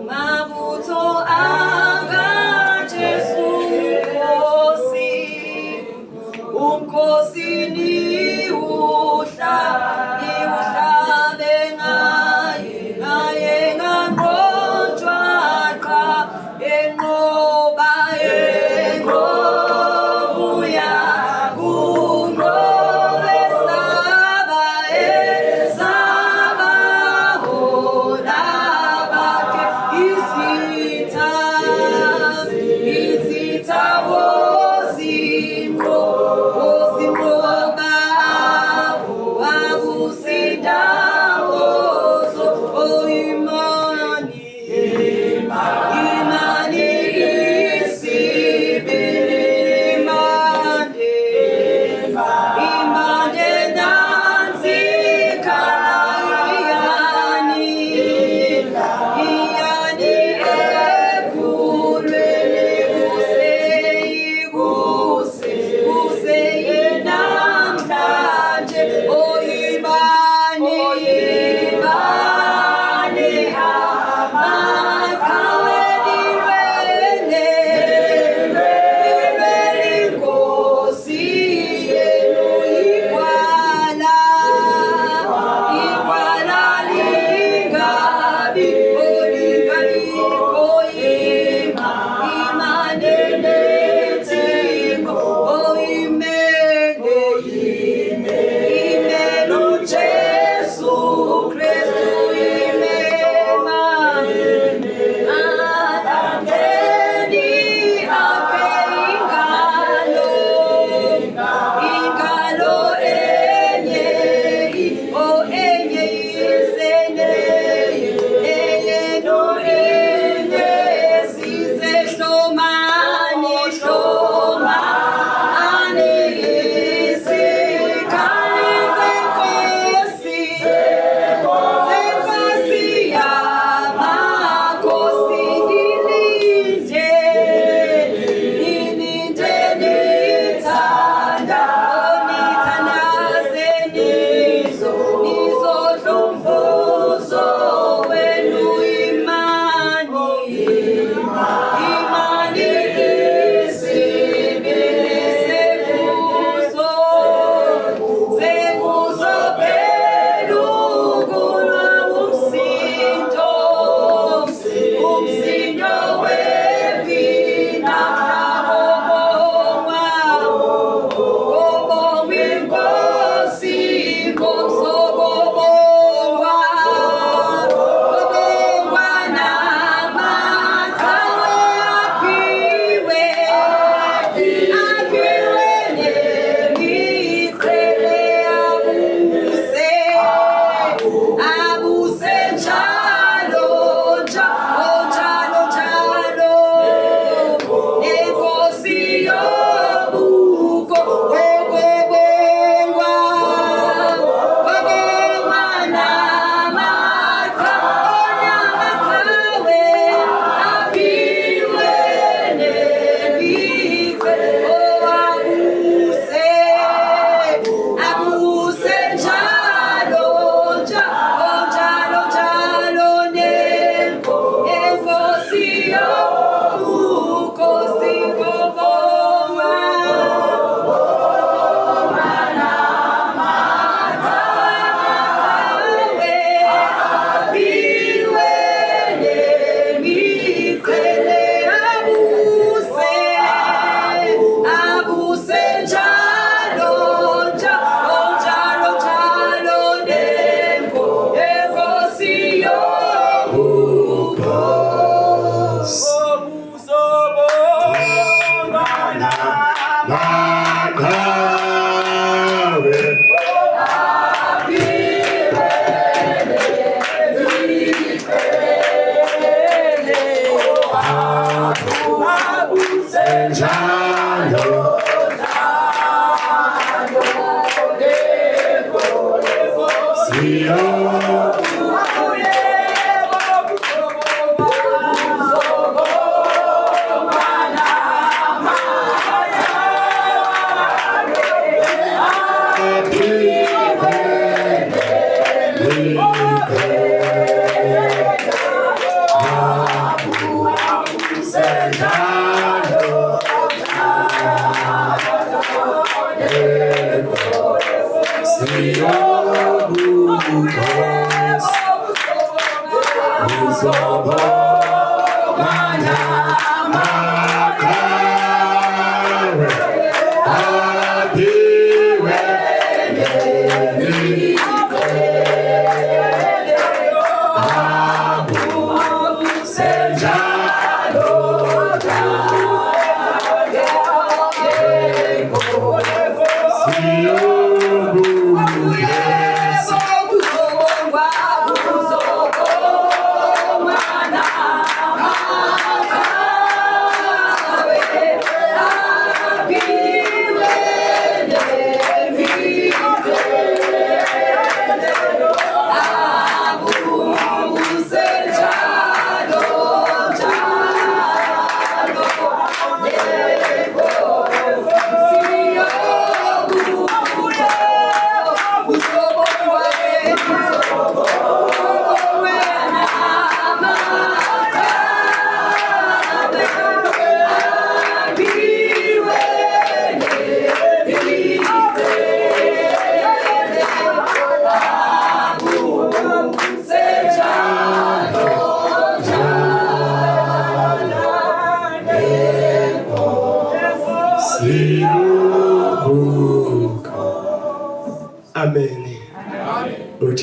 Mabuto anga Jesu umkosi ni uhla bengaye ngaye nganqotshwa qha enqoba enqobuya kunqobe saba hola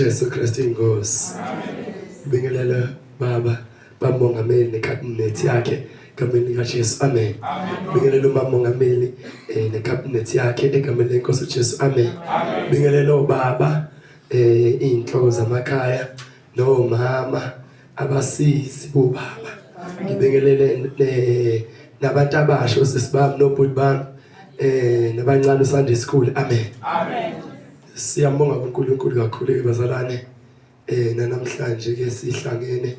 Jesu Kristu inkosi. Bingelela baba bamongameli necabinet yakhe egameni likaJesu. Amen. Bingelela uMamongameli necabinet yakhe egameni lenkosi uJesu. Amen. Bingelela obaba inhloko zamakhaya nomama abasizi bobaba. Ngibingelele nabantu abasha osesibami nobhuti bami nabancane Sunday school. Amen. Amen. Siyambonga uNkulunkulu kakhulu bazalwane. Namhlanje ke sihlangene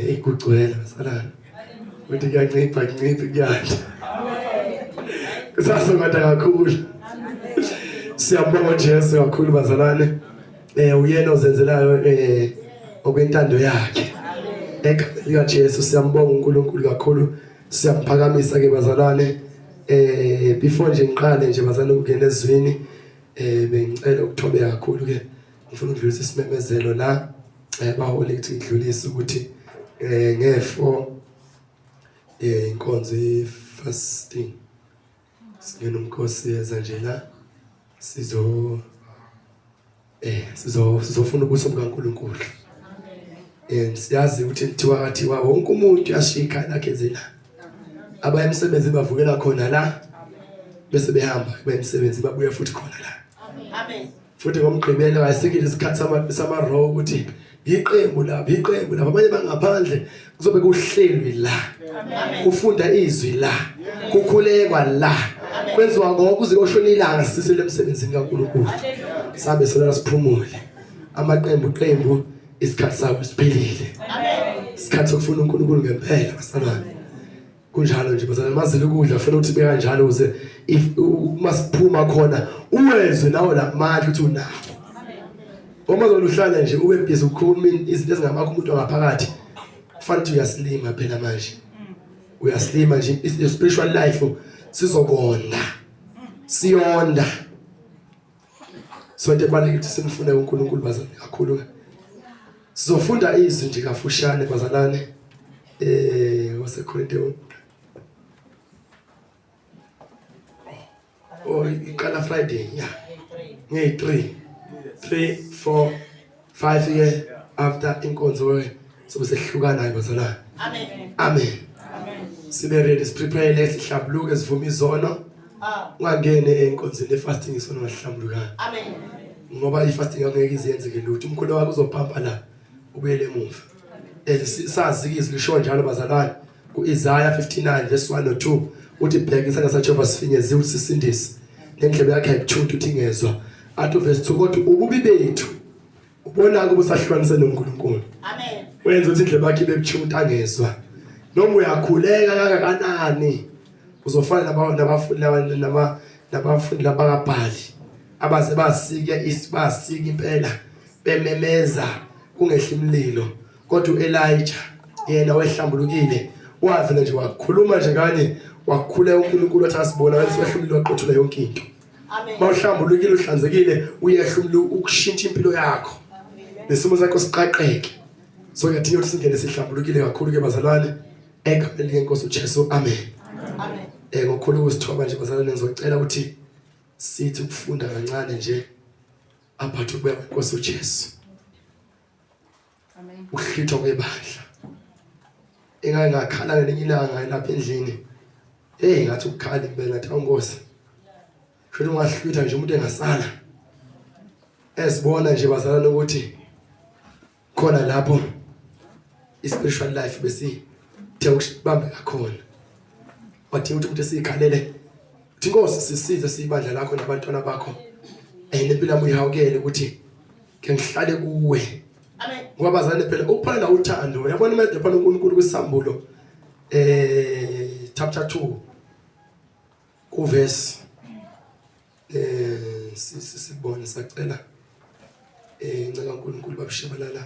ikugcwela bazalwane. Uthi kuyancipha kuyadla. Kusasokada kakhulu. Siyambonga Jesu kakhulu bazalwane. Uyena ozenzelayo okwentando yakhe. Egameni likaJesu siyambonga uNkulunkulu kakhulu. Siyaphakamisa ke bazalwane. Before nje ngiqale nje bazalwane ukungena ezweni bengicela ukuthobeka kakhulu ke ngifuna ukudlulisa isimemezelo la baholi ukuthi ngidlulise ukuthi nge4 inkonzo fasting singena umkhosi yeza nje la sizofuna ubuso bukaNkulunkulu. Siyazi ukuthi kuthiwa wonke umuntu uyashika lakhe zela abaya emsebenzini bavukela khona la bese behamba emsebenzini babuya futhi khona la. Amen. Futhi ngomgqibelo ayisikile isikhathi sama row ukuthi iqembu lapha abanye bangaphandle kuzobe kuhlelwe la. Kufunda izwi la. Kukhulekwa la. Kwenziwa konke uze koshona ilanga sisele emsebenzini kaNkulunkulu. Sabe sona siphumule. Amaqembu isikhathi sabo siphelile. Amen. Isikhathi sokufuna uNkulunkulu ngempela basalwane. Kunjalo nje bazalwane mazile ukudla fanele ukuthi beka kanjalo uze if masiphuma khona uwezwe nawo lamandla ukuthi unawo. Uma zoluhlala nje ube busy ukukhuluma izinto ezingamakho umuntu ngaphakathi kufanele ukuthi uyaslima phela manje. Uyaslima nje i spiritual life sizokonda. Siyonda. So into ebalulekile ukuthi sinifune uNkulunkulu bazalwane kakhulu. Sizofunda izwi nje kafushane bazalwane waseKorinte iqala Friday nge3 3 4 5 year after inkonzo so sehlukana bazalwane. Amen. Amen. Sibe ready siprepare sihlambuluke sivuma izono. Ungangene enkonzweni fasting isono ngahlambulukana. Amen. Ngoba ifasting angeke izenze lutho umkhulu wakho uzophampa la ubuyele emuva. Sazi izwi lisho njalo bazalwane kuIsaiah 59 verse 1 or 2 uthi bheka isandla saJehova sifinyeze usisindise nendlebe yakhe ayikuthunta uthi ngezwa athi verse 2 kodwa ububi bethu ubona ukuthi usahlukanise noNkulunkulu. Amen. Wenza ukuthi indlebe yakhe ibebuthunta angezwa noma uyakhuleka kangakanani uzofana nabafundi labakabhali abaze basika impela bememeza kungehla imlilo kodwa uElijah yena wehlambulukile wavela nje wakhuluma nje kanye wakhuleka uNkulunkulu wathi asibona wathi wehlumile waqothula yonke into. Amen. Mawuhlambulukile uhlanzekile uyehlumile ukushintsha impilo yakho nesimo sakho siqaqeke. So ngiyadinga ukuthi singene sihlambulukile kakhulu ke bazalwane egameni lenkosi uJesu. Amen. Amen. Ngokukhulu kusithoba nje bazalwane ngizocela ukuthi sithi ukufunda kancane nje aphathe kuya kwenkosi uJesu. Amen. Uhlitho kwebandla. Engakhala ngelinye ilanga lapha endlini. Ngathi ukukhala impela ngathi awunkosi. Shilo ungahlwitha nje umuntu engasala. Esibona nje bazalwane ukuthi khona lapho spiritual life bese the ukubamba kakhona. Wathi umuntu esikhalele uthi inkosi sisize sibandla lakho nabantwana bakho. Nempilo yami uyihawukele ukuthi ke ngihlale kuwe. Amen. Ngoba bazalwane phela ukuphana uthando uyabona manje phana uNkulunkulu kwisambulo chapter 2 kuverse sisibone sacela ncaka uNkulunkulu babishabalala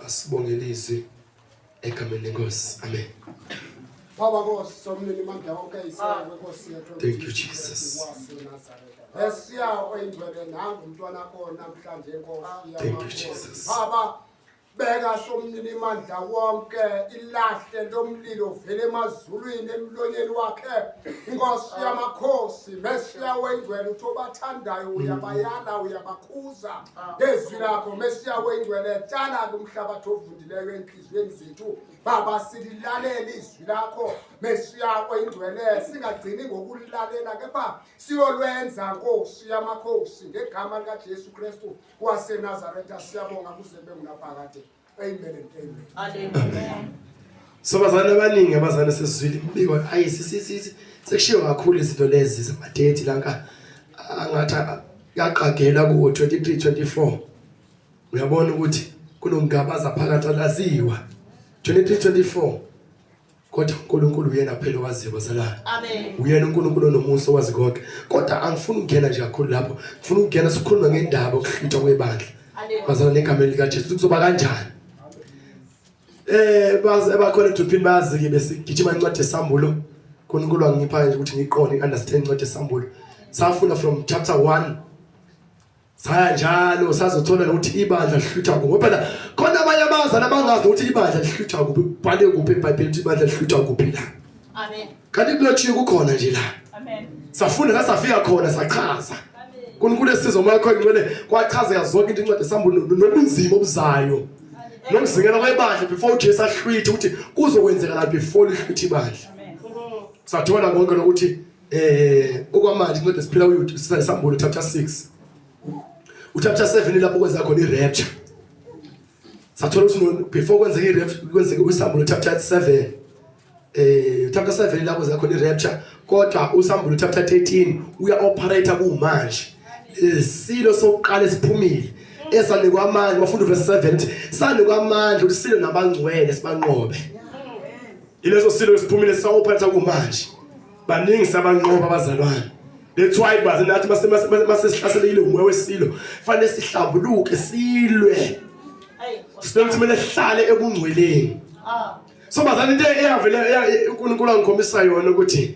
asibongele izwi egameni lenkosi. Amen. Baba Nkosi somnini mandla wonke isiyabonga Nkosi yethu. Thank you Jesus. Esiya oyindwele nangu umntwana wakho namhlanje Nkosi. Thank you Jesus. Baba beka somnini mandla wonke ilahle lomlilo vele emazulwini emlonyeni wakhe Nkosi yamakhosi Mesiya wengcwele uthobathandayo uyabayala uyabakhuza ngezwi lakho Mesiya wengcwele tshala umhlabathi ovundileyo enhliziyweni zethu Baba sililalela izwi lakho Mesiya wengcwele singagcini ngokulilalela kepha siyolwenza Nkosi yamakhosi ngegama likaJesu Kristu waseNazaretha siyabonga kuzembe ngunaphakade amen and Amen. So bazana abaningi abazana sesizwile imbiko sekushiwo kakhulu izinto lezi zamadate lanka angathi yaqagela ku 23-24 uyabona ukuthi kunomgabaza phakathi alaziwa 23-24 kodwa uNkulunkulu uyena phela waziwa bazalwane Amen. uyena uNkulunkulu onomusa owazi konke kodwa angifuni ukungena nje kakhulu lapho ngifuna ukungena sikhuluma ngendaba okuhlutshwa kwebandla bazalwane negama likaJesu kuzoba kanjani bakhona eDuphini bayazi-ke besigijima incwadi yesambulo uNkulunkulu wangipha nje ukuthi ngiqonde understand incwadi yesambulo safunda from chapter 1 saya njalo sazothola ukuthi ibandla lihlutha kuphi phela khona abanye abazana abangazi ukuthi ibandla lihlutha kuphi bhale kuphi eBhayibhelini ukuthi ibandla lihlutha kuphi la Amen. kanti kulotshiwe kukhona nje la Amen. safunda safika khona sachaza uNkulunkulu esizo makho ngcwele kwachaza zonke into incwadi yesambulo nobunzima obuzayo nokuzingela kwebandla before uJesu ahlwithe ukuthi kuzokwenzeka la before lihlwithe ibandla sathola konke lokuthi okwamanje incwadi siphila kuyo isambulo chapter 6 uchapter 7 lapho kwenza khona irapture sathola ukuthi before kwenzeka irapture kwenzeka usambulo chapter 7 chapter 7 lapho kwenza khona irapture kodwa usambulo chapter 13 uya operate kumanje isilo sokuqala esiphumile esanikwa amandla bafunda verse 7 sanikwa amandla ukuthi silo nabangcwele sibanqobe ileso silo esiphumile sa operate kumanje baningi sabanqoba abazalwane that's why baze nathi masesihlaselekile umoya wesilo fanele sihlambuluke silwe siphela kumele sihlale ebungcweleni so bazana into eyavele uNkulunkulu angikhombisa yona ukuthi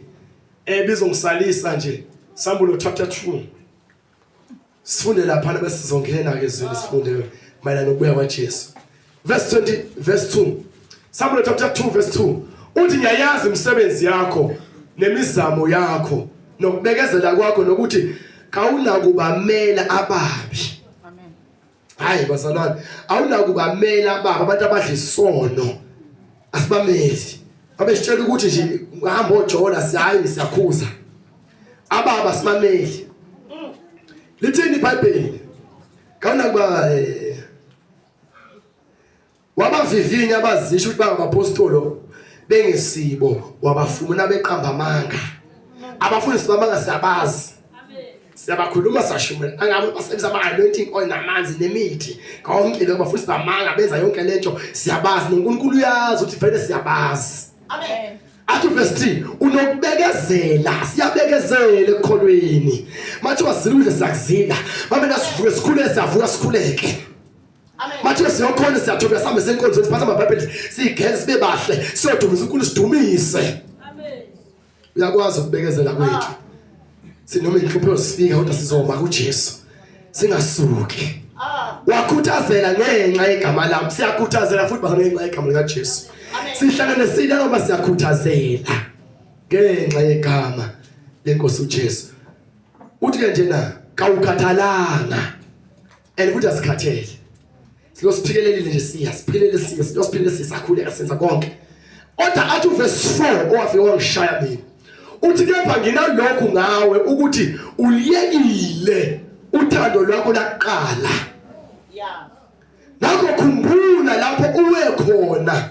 bizongisalisa nje sambulo chapter 2 sifunde lapha bese sizongena ke ezweni sifunde mayelana nokubuya kwaJesu verse 20 verse 2 sambulo chapter 2 verse 2 uthi ngiyayazi imisebenzi yakho nemizamo yakho nokubekezela kwakho nokuthi kawunakubamela ababi amen hayi bazalwane awunakubamela ababi abantu abadla isono asibameli abesitshela ukuthi nje uhamba oJola sihayi siyakhuza ababa sibameli lithini iBhayibheli kawunakuba wabavivinya abazisho ukuthi bangabapostolo bengesibo wabafuna beqamba amanga abafundisi bamanga siyabazi siyabakhuluma sashumela angabe basebenza ama-anointing oil namanzi nemithi konke lokho bafundisi bamanga benza yonke lento siyabazi noNkulunkulu uyazi ukuthi vele siyabazi Amen. Athi verse 3 unokubekezela siyabekezela ekholweni mathi wazilule sakuzila babe nasivuke sikhule siyavuka sikhuleke mathi siyokhona siyathoba sambe senkonzo siphatha amaBhayibheli sigeze sibe bahle siyodumisa uNkulunkulu sidumise uyakwazi ukubekezela kwethu sinoma inhlupho sifika kodwa sizoma kuJesu singasuki wakhuthazela ngenxa yegama lami siyakhuthazela futhi bazana ngenxa yegama likaJesu sihlangane sila noma siyakhuthazela ngenxa yegama lenkosi uJesu uthi ke njena kawukhathalanga futhi asikhathele siyosiphikelelile nje siyasiphikelele siyosiphikelele sisakhuleka senza konke kodwa athi verse 4 owafika wangishaya mina uthi kepha nginalokhu ngawe ukuthi uliyekile uthando lwakho laqala nakho khumbula lapho uwe khona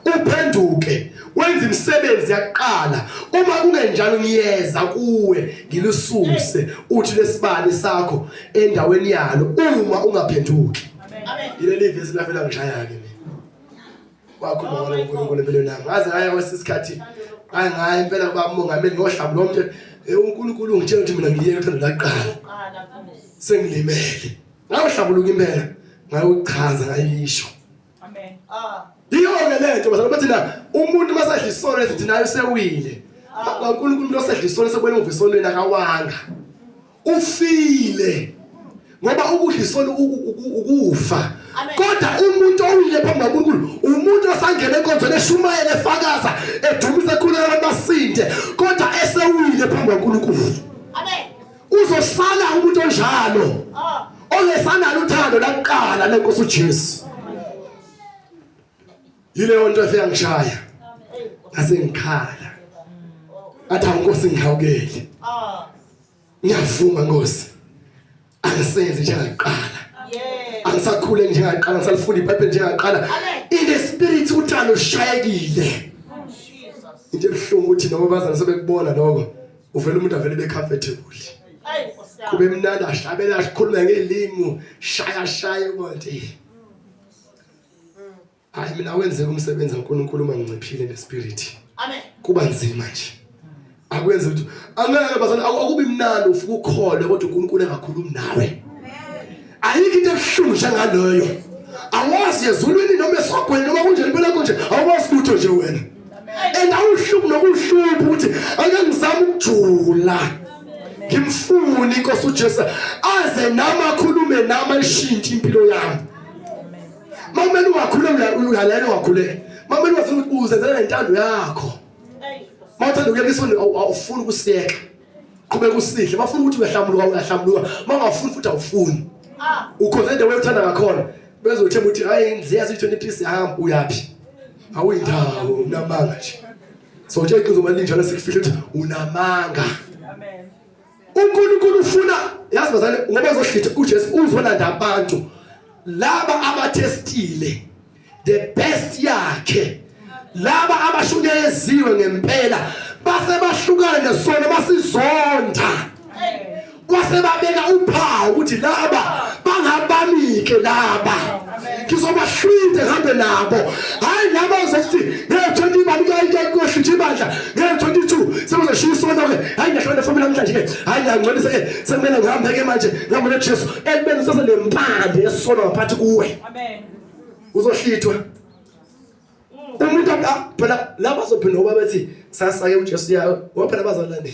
uphenduke wenza imisebenzi yaqala uma kungenjalo ngiyeza kuwe ngilususe uthi lesibani sakho endaweni yalo uma ungaphenduki amen ile vesi lafela ngishaya ke mina wakhuluma ngoNkulunkulu empeleni nami ngaze ngaya kwesisikhathi ngaye impela kuba umongameli ngohlamba lo muntu uNkulunkulu ungitshela ukuthi mina ngiyeke uthando laqala sengilimele ngayohlambuluka impela ngayochaza ngayisho amen Iyo-ke lento bazalwane bathi na umuntu masadla isono ethi nayo sewile uNkulunkulu lo sadla isono sekubona uvisonweni akawanga ufile ngoba ukudla isono ukufa kodwa umuntu owile phambi kaNkulunkulu umuntu osangena enkonzweni eshumayela efakaza edumisa ekhuleka amasinde kodwa esewile phambi kaNkulunkulu. Amen. Uzosala umuntu onjalo ongesanalo uthando lakuqala leNkosi uJesu. Yileyo nto efika ngishaya ngasengikhala athi Nkosi ngihawukele. Ngiyavuma Nkosi angisenze njengaqala. Angisakhule njengaqala ngisalifunda iBhayibheli njengaqala. In the spirit uthando ushayekile. Into ebuhlungu ukuthi noma bazana sebekubona lokho uvela umuntu avele be-comfortable. Kube mnandi ahlabela akhuluma ngelimi shaya konke. Hayi mina wenze umsebenzi kaNkulunkulu uma nginciphile ngespirit. Amen. Kuba nzima nje. Akwenze ukuthi angeke bazana akubi mnandi ufike ukholwe kodwa uNkulunkulu engakhulumi nawe. Ayikho into ebuhlungu njengaloyo. Awazi ezulwini noma esogweni noma kunjani impela konje awazi lutho nje wena. And awuhluphi nokuhluphi ukuthi ake ngizama ukujula. Ngimfuni iNkosi uJesu aze nami akhulume nami ayishintshe impilo yami. Mama ungakhuleka uyalelo wakhuleka. Mama ufuna ukuthi uzenzele intando yakho. Mawuthanda ukuyeka isona awufuni ukusiyeka. Qhubeka usihle. Bafuna ukuthi uyahlambuluka. Mangafuni futhi awufuni. Ukhoze into wethanda ngakhona. Bezothemba ukuthi hayi ngiyazi 23 sihamba uyapi. Awuyindawo unamanga nje. So nje kuzomali njalo sikufihle ukuthi unamanga. Amen. uNkulunkulu ufuna yazi bazane ngoba ezohlitha uJesu uzolanda abantu laba abathestile the best yakhe laba abashunyeziwe ngempela base bahlukana nesono basizonda base babeka uphawu ukuthi laba bangabamike laba kizobahlwinde hambe nabo hayi laba uzothi nge20 banika koshitha ibandla nge22 sebezoshiya isono ke hayi ngihlonda family namhlanje ke hayi ngiyangcolisa ke sekumele ngihambe ke manje ngihamba noJesu elibeni sase lempande yesono ngaphathi kuwe. Amen. Uzohlithwa umuntu phela laba bazophinda ngoba bethi sasa ke uJesu yayo ngoba phela bazalane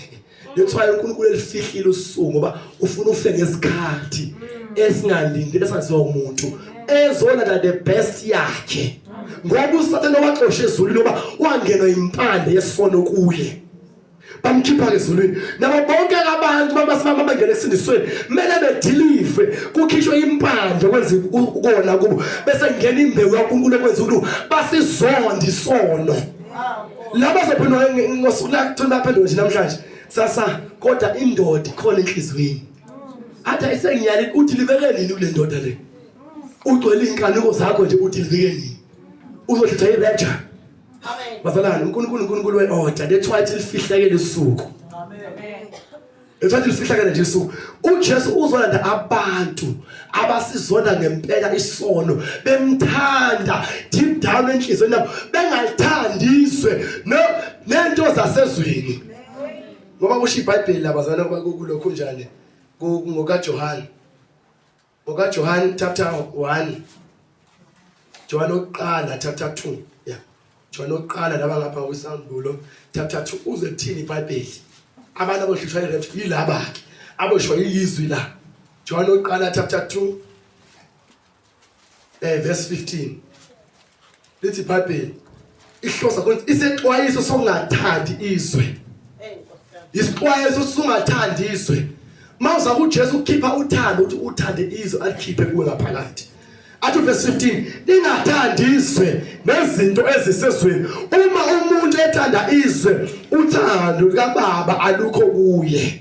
lethwaye uNkulunkulu elifihlile usuku ngoba ufuna ufike ngesikhathi esingalindile esaziwa umuntu ezolanda the best yakhe ngoba uSathane waxosha ezulwini ngoba wangena impande yesono kuye bamkhipha ezulwini nabo bonke abantu babasibamba bangena esindisweni kumele bedelive kukhishwe impande kwenza ukona kubo bese ngena imbewu kaNkulunkulu ekwenza ukuthi basizonde isono laba zophela ngosula kuthona phela nje namhlanje sasa kodwa indoda ikhona enhlizweni athi ayisenyali uthi liveke nini kule ndoda le ugcwele inkanuko zakho nje uthi liveke nini uzohlitha irapture. Amen. Bazalwane uNkulunkulu we-order lethwathi lifihlakele usuku. Amen. Lethwathi lifihlakele nje usuku uJesu uzolanda abantu abasizonda ngempela isono bemthanda deep down enhlizweni nabo bengathandiswe nento zasezweni ngoba kusho iBhayibheli labazana kulokho njani ngokaJohane chapter 1 John oqala chapter 2 yeah John oqala laba ngapha kwisambulo chapter 2 uze thini iBhayibheli abantu abohlishwa irapture yilaba ke aboshwa yizwi la John oqala chapter 2 verse 15 lithi iBhayibheli ihlosa konke isexwayiso sokungathandi izwe isixwayiso sokungathandi izwe mawuza kuJesu ukhipha uthando ukuthi uthande izwe alikhiphe kuwe ngaphakathi athi verse 15 lingathandi izwe nezinto ezisezweni uma umuntu ethanda izwe uthando likaBaba alukho kuye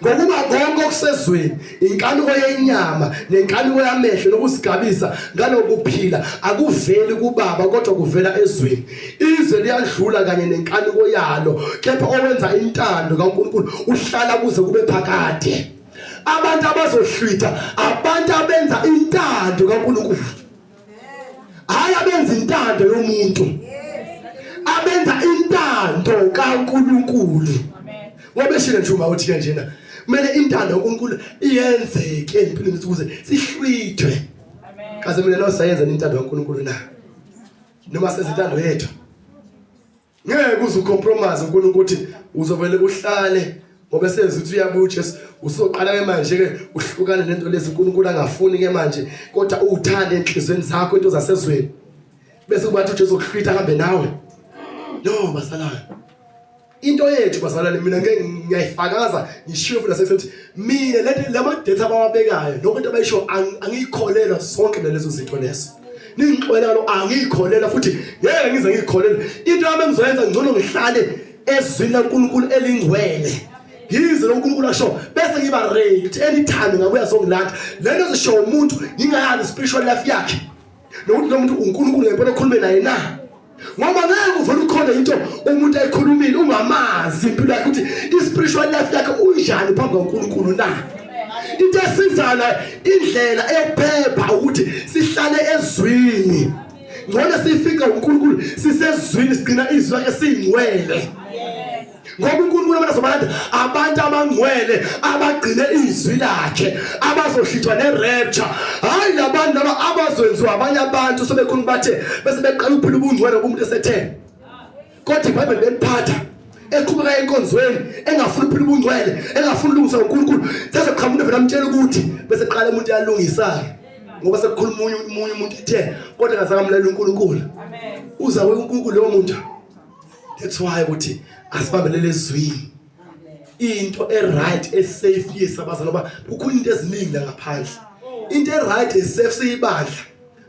ngokuba konke okusezweni inkanuko yenyama nenkanuko yamehlo nokuzigabisa ngalokuphila akuveli kuBaba kodwa kuvela ezweni izwe liyadlula kanye nenkanuko yalo kepha owenza intando kaNkulunkulu uhlala kuze kube phakade. Abantu abazohlwitha abantu abenza intando kaNkulunkulu hayi abenza intando yomuntu abenza intando kaNkulunkulu. Ngoba beshile nje uma uthi kanjena kumele intando kaNkulunkulu iyenzeke empilweni ukuze sihlwithwe. Amen. Kaze mina lo sayenza intando kaNkulunkulu na noma sezintando yethu ngeke uze ucompromise uNkulunkulu ukuthi uzovele uhlale ngoba senze ukuthi uyabuya uJesu usoqala ke manje ke uhlukane nento lezi uNkulunkulu angafuni ke manje kodwa uthande enhlizweni zakho into zasezweni bese kubathi uJesu ukuhlwitha hambe nawe. No basalana. Into yethu basalana mina ngeke ngiyayifakaza ngishiyo futhi nasesethi mina lama data abawabekayo nokuthi abayisho angikholelwa sonke lezo zinto lezo. Ningixolela lo angikholelwa futhi ngeke ngize ngikholelwa. Into yami engizoyenza ngcono ngihlale ezwini laNkulunkulu elingcwele. Yize loNkulunkulu asho bese ngiba ready ukuthi anytime ngabuya zongilanda lento zisho umuntu ngingayazi spiritual life yakhe nokuthi lo muntu uNkulunkulu ngempela ekhulume naye na ngoba ngeke uvele ukhona into umuntu ayikhulumile ungamazi impilo yakhe ukuthi ispiritual life yakhe unjani phambi kaNkulunkulu na. Into esizana indlela ephepha ukuthi sihlale ezwini ngone sifika uNkulunkulu sisezwini sigcina izwi lakhe singcwele. Ngoba uNkulunkulu abazobalanda abantu abangcwele abagcine izwi lakhe abazohlithwa nerapture. Hayi labantu abazwenziwa abanye abantu sebekhona bathe bese beqala ukuphila ubungcwele bomuntu esethe. Kodwa iBhayibheli beliphatha eqhubeka enkonzweni engafuni ukuphila ubungcwele engafuni ukulungisa uNkulunkulu sase qhamuka vele amtshela ukuthi bese qala umuntu yalungisa ngoba sekukhuluma umunye umuntu ethe kodwa ngasakamlalela uNkulunkulu. Amen. Uza uNkulunkulu lo muntu. That's why ukuthi asibambelele ezwini. Into eright esafe yesabaza ngoba kukhona into eziningi la ngaphandle. Into eright esafe siyibandla.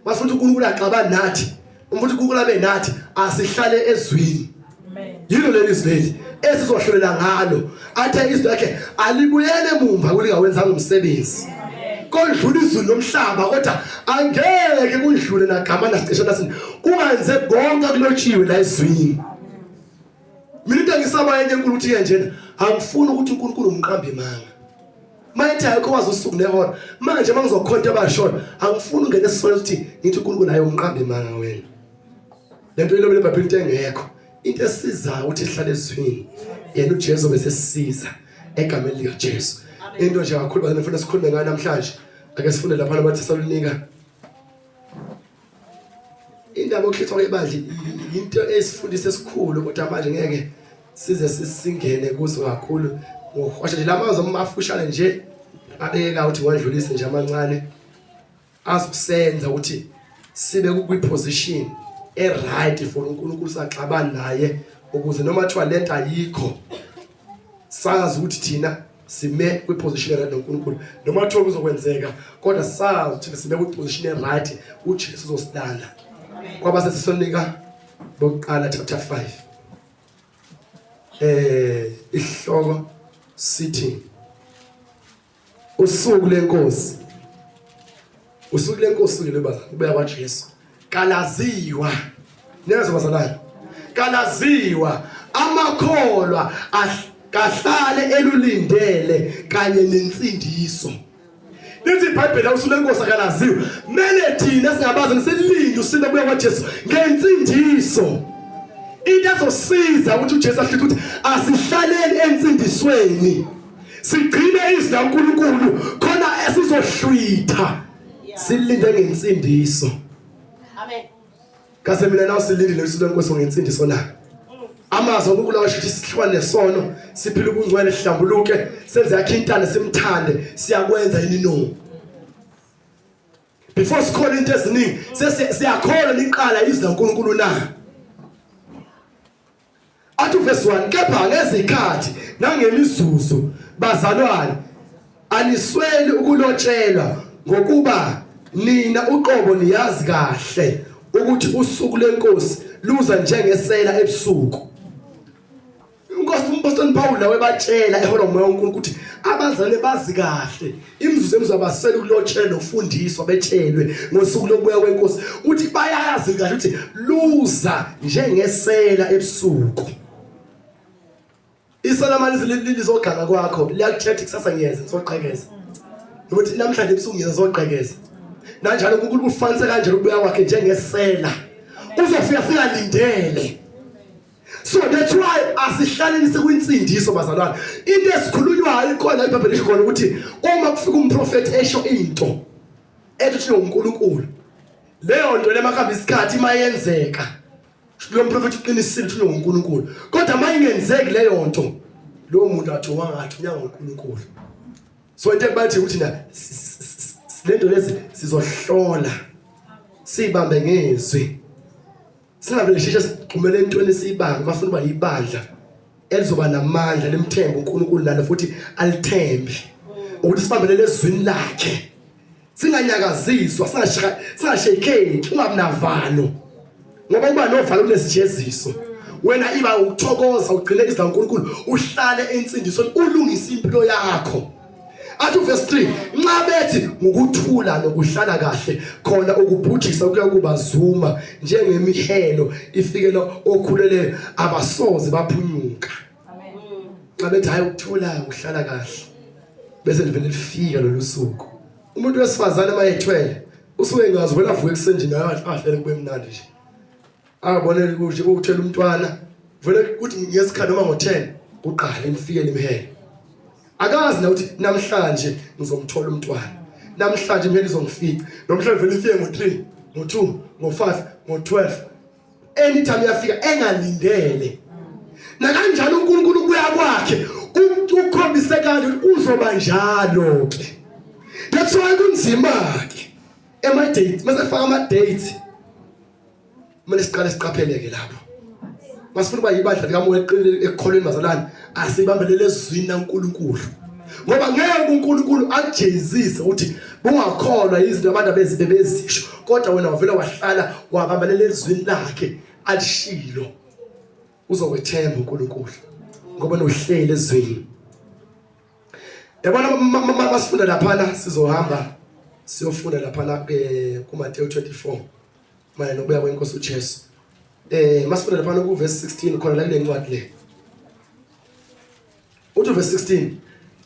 Bafuna uNkulunkulu axabana nathi. Umfuthi uNkulunkulu abe nathi asihlale ezwini. Amen. Yilo leli izwi esizohlolela ngalo. Athe izwi lakhe alibuyele emumva kulingawenzanga umsebenzi. Kodlula izulu nomhlaba kodwa angeke kudlule nagama nacishe nasini ungenze konke kulotshiwe la ezwini. Mina into ngisaba yenye enkulu ukuthi njena angifuni ukuthi uNkulunkulu umqambe manga. Mayithi ayikho wazi usuku nehora manje mangizokhonta abashona angifuni ungene esifana ukuthi ngithi uNkulunkulu naye umqambe manga wena. Lento ilobele eBhayibhelini into engekho into esizayo ukuthi ihlale ezwini yena uJesu bese sisiza egameni lika Jesu. Into nje kakhulu bazofuna sikhulume ngayo namhlanje ake sifunde lapha nabaThesalonika. Indaba yokuhlithwa kwebandla into esifundise esikhulu kodwa manje ngeke size sisingene kuzo kakhulu ngokwasha nje lamazwi amafushane nje abeka ukuthi wadlulise nje amancane asisenza ukuthi sibe kwi-position right for uNkulunkulu saxabana naye ukuze noma kuthiwa lento ayikho sazi ukuthi thina sime kwi-position right noNkulunkulu noma kuthiwa kuzokwenzeka kodwa sazi ukuthi sime kwi-position right uJesu uzosilanda. Kwaba seSalonika bokuqala chapter 5 ihloko sithi usuku lenkosi lebaza kubuya kwaJesu kalaziwa nezo bazalwane kalaziwa amakholwa kahlale elulindele kanye nensindiso. Lithi iBhayibheli usuku lenkosi akalaziwa mele thina singabazi nisilinde usinda buya kwaJesu ngensindiso. Into ezosiza ukuthi uJesu ahluthe ukuthi asihlaleni ensindisweni sigcine izwi laNkulunkulu khona esizohlwitha silinde ngensindiso. Amen. Kase mina nawe silindile usuku lenkosi ngensindiso na. Amazwi oNkulunkulu asho ukuthi sihlwane nesono siphile ubungcwele sihlambuluke senze yakhintana simthande siyakwenza yini no. Before sikhola into eziningi siyakhola liqala izwi laNkulunkulu na. Athu verse 1 kepha ngezikhathi nangemizuzu bazalwane anisweli ukulotshelwa ngokuba nina uqobo niyazi kahle ukuthi usuku lenkosi luza njengesela ebusuku. Inkosi umpostoli Paul lawe batshela ehola umoya woNkulunkulu ukuthi abazalwane bazi kahle imizuzu emizabasela ukulotshelwa nofundiswa betshelwe ngosuku lokubuya kwenkosi uthi bayazi kahle ukuthi luza njengesela ebusuku. Isolamani lizoganga kwakho liyakuthetha kusasa ngiyeza ngizoqhekeza ukuthi namhlanje ebusuku ngiyeza ngizoqhekeza nanjalo uNkulunkulu ufanise kanjalo ukubuya kwakhe njengesela uzofika singalindele. So that's why asihlaleni sekwinsindiso bazalwane. Into esikhulunywayo ikhona eBhayibhelini khona ukuthi uma kufika umprofeti esho into ethi uNkulunkulu leyo nto lemakhamba isikhathi mayenzeka lo mprofeti uqinisile ukuthi uNkulunkulu kodwa mayingenzeki leyo nto lo muntu athiwanga athunyanga uNkulunkulu. So into bathi ukuthi na lento lezi sizohlola sibambe ngezwi. Singavele shisha siqhumele entweni sibanga bafuna uba yibandla elizoba namandla lemthemba uNkulunkulu nalo futhi alithembe ukuthi sibambele lezwini lakhe. Singanyakaziswa singashekeki ungabi navalo. Ngoba uba novalo kulesijeziso. Wena iba ukuthokoza ugcine izwi laNkulunkulu uhlale ensindisweni ulungisa impilo yakho. Athi verse 3 nxa bethi ngokuthula nokuhlala kahle khona ukubhujisa kuya kubazuma njengemihelo ifikela okhulele abasoze baphunyuka. Amen. Nxa bethi hayi ukuthula ukuhlala kahle bese livele lifika lo lusuku. Umuntu wesifazane mayethwele usuke ngazi vela avuke ekusendini ahlele kube mnandi nje. Akabonele ukuthi ukuthela umntwana vele ukuthi ngesikhathi noma ngo10 uqale lifike limhele. Akazi na ukuthi namhlanje ngizomthola umntwana. Namhlanje imheli izongifika. Namhlanje vele ifike ngo3, ngo2, ngo5, ngo12. Anytime yafika engalindele. Na kanjalo uNkulunkulu kuya kwakhe ukukhombise kanjalo uzoba njalo ke. That's why kunzima ke. Ema date, mase faka ama dates. Manje siqale siqapheleke lapho. Masifuna uba yibandla likamoya eqinile ekukholweni bazalwane asibambelele ezwini laNkulunkulu. Ngoba ngeke uNkulunkulu akujezise ukuthi bungakholwa izinto abantu abezibezisho kodwa wena wavela wahlala wabambelele ezwini lakhe alishilo uzokwethemba uNkulunkulu ngoba nohlele ezwini. Yabona masifunda lapha sizohamba siyofunda lapha kuMateyu 24 manje nokuya kwenkosi uJesu. Masifunda lapha ku verse 16 khona la kule ncwadi le. Uthi verse 16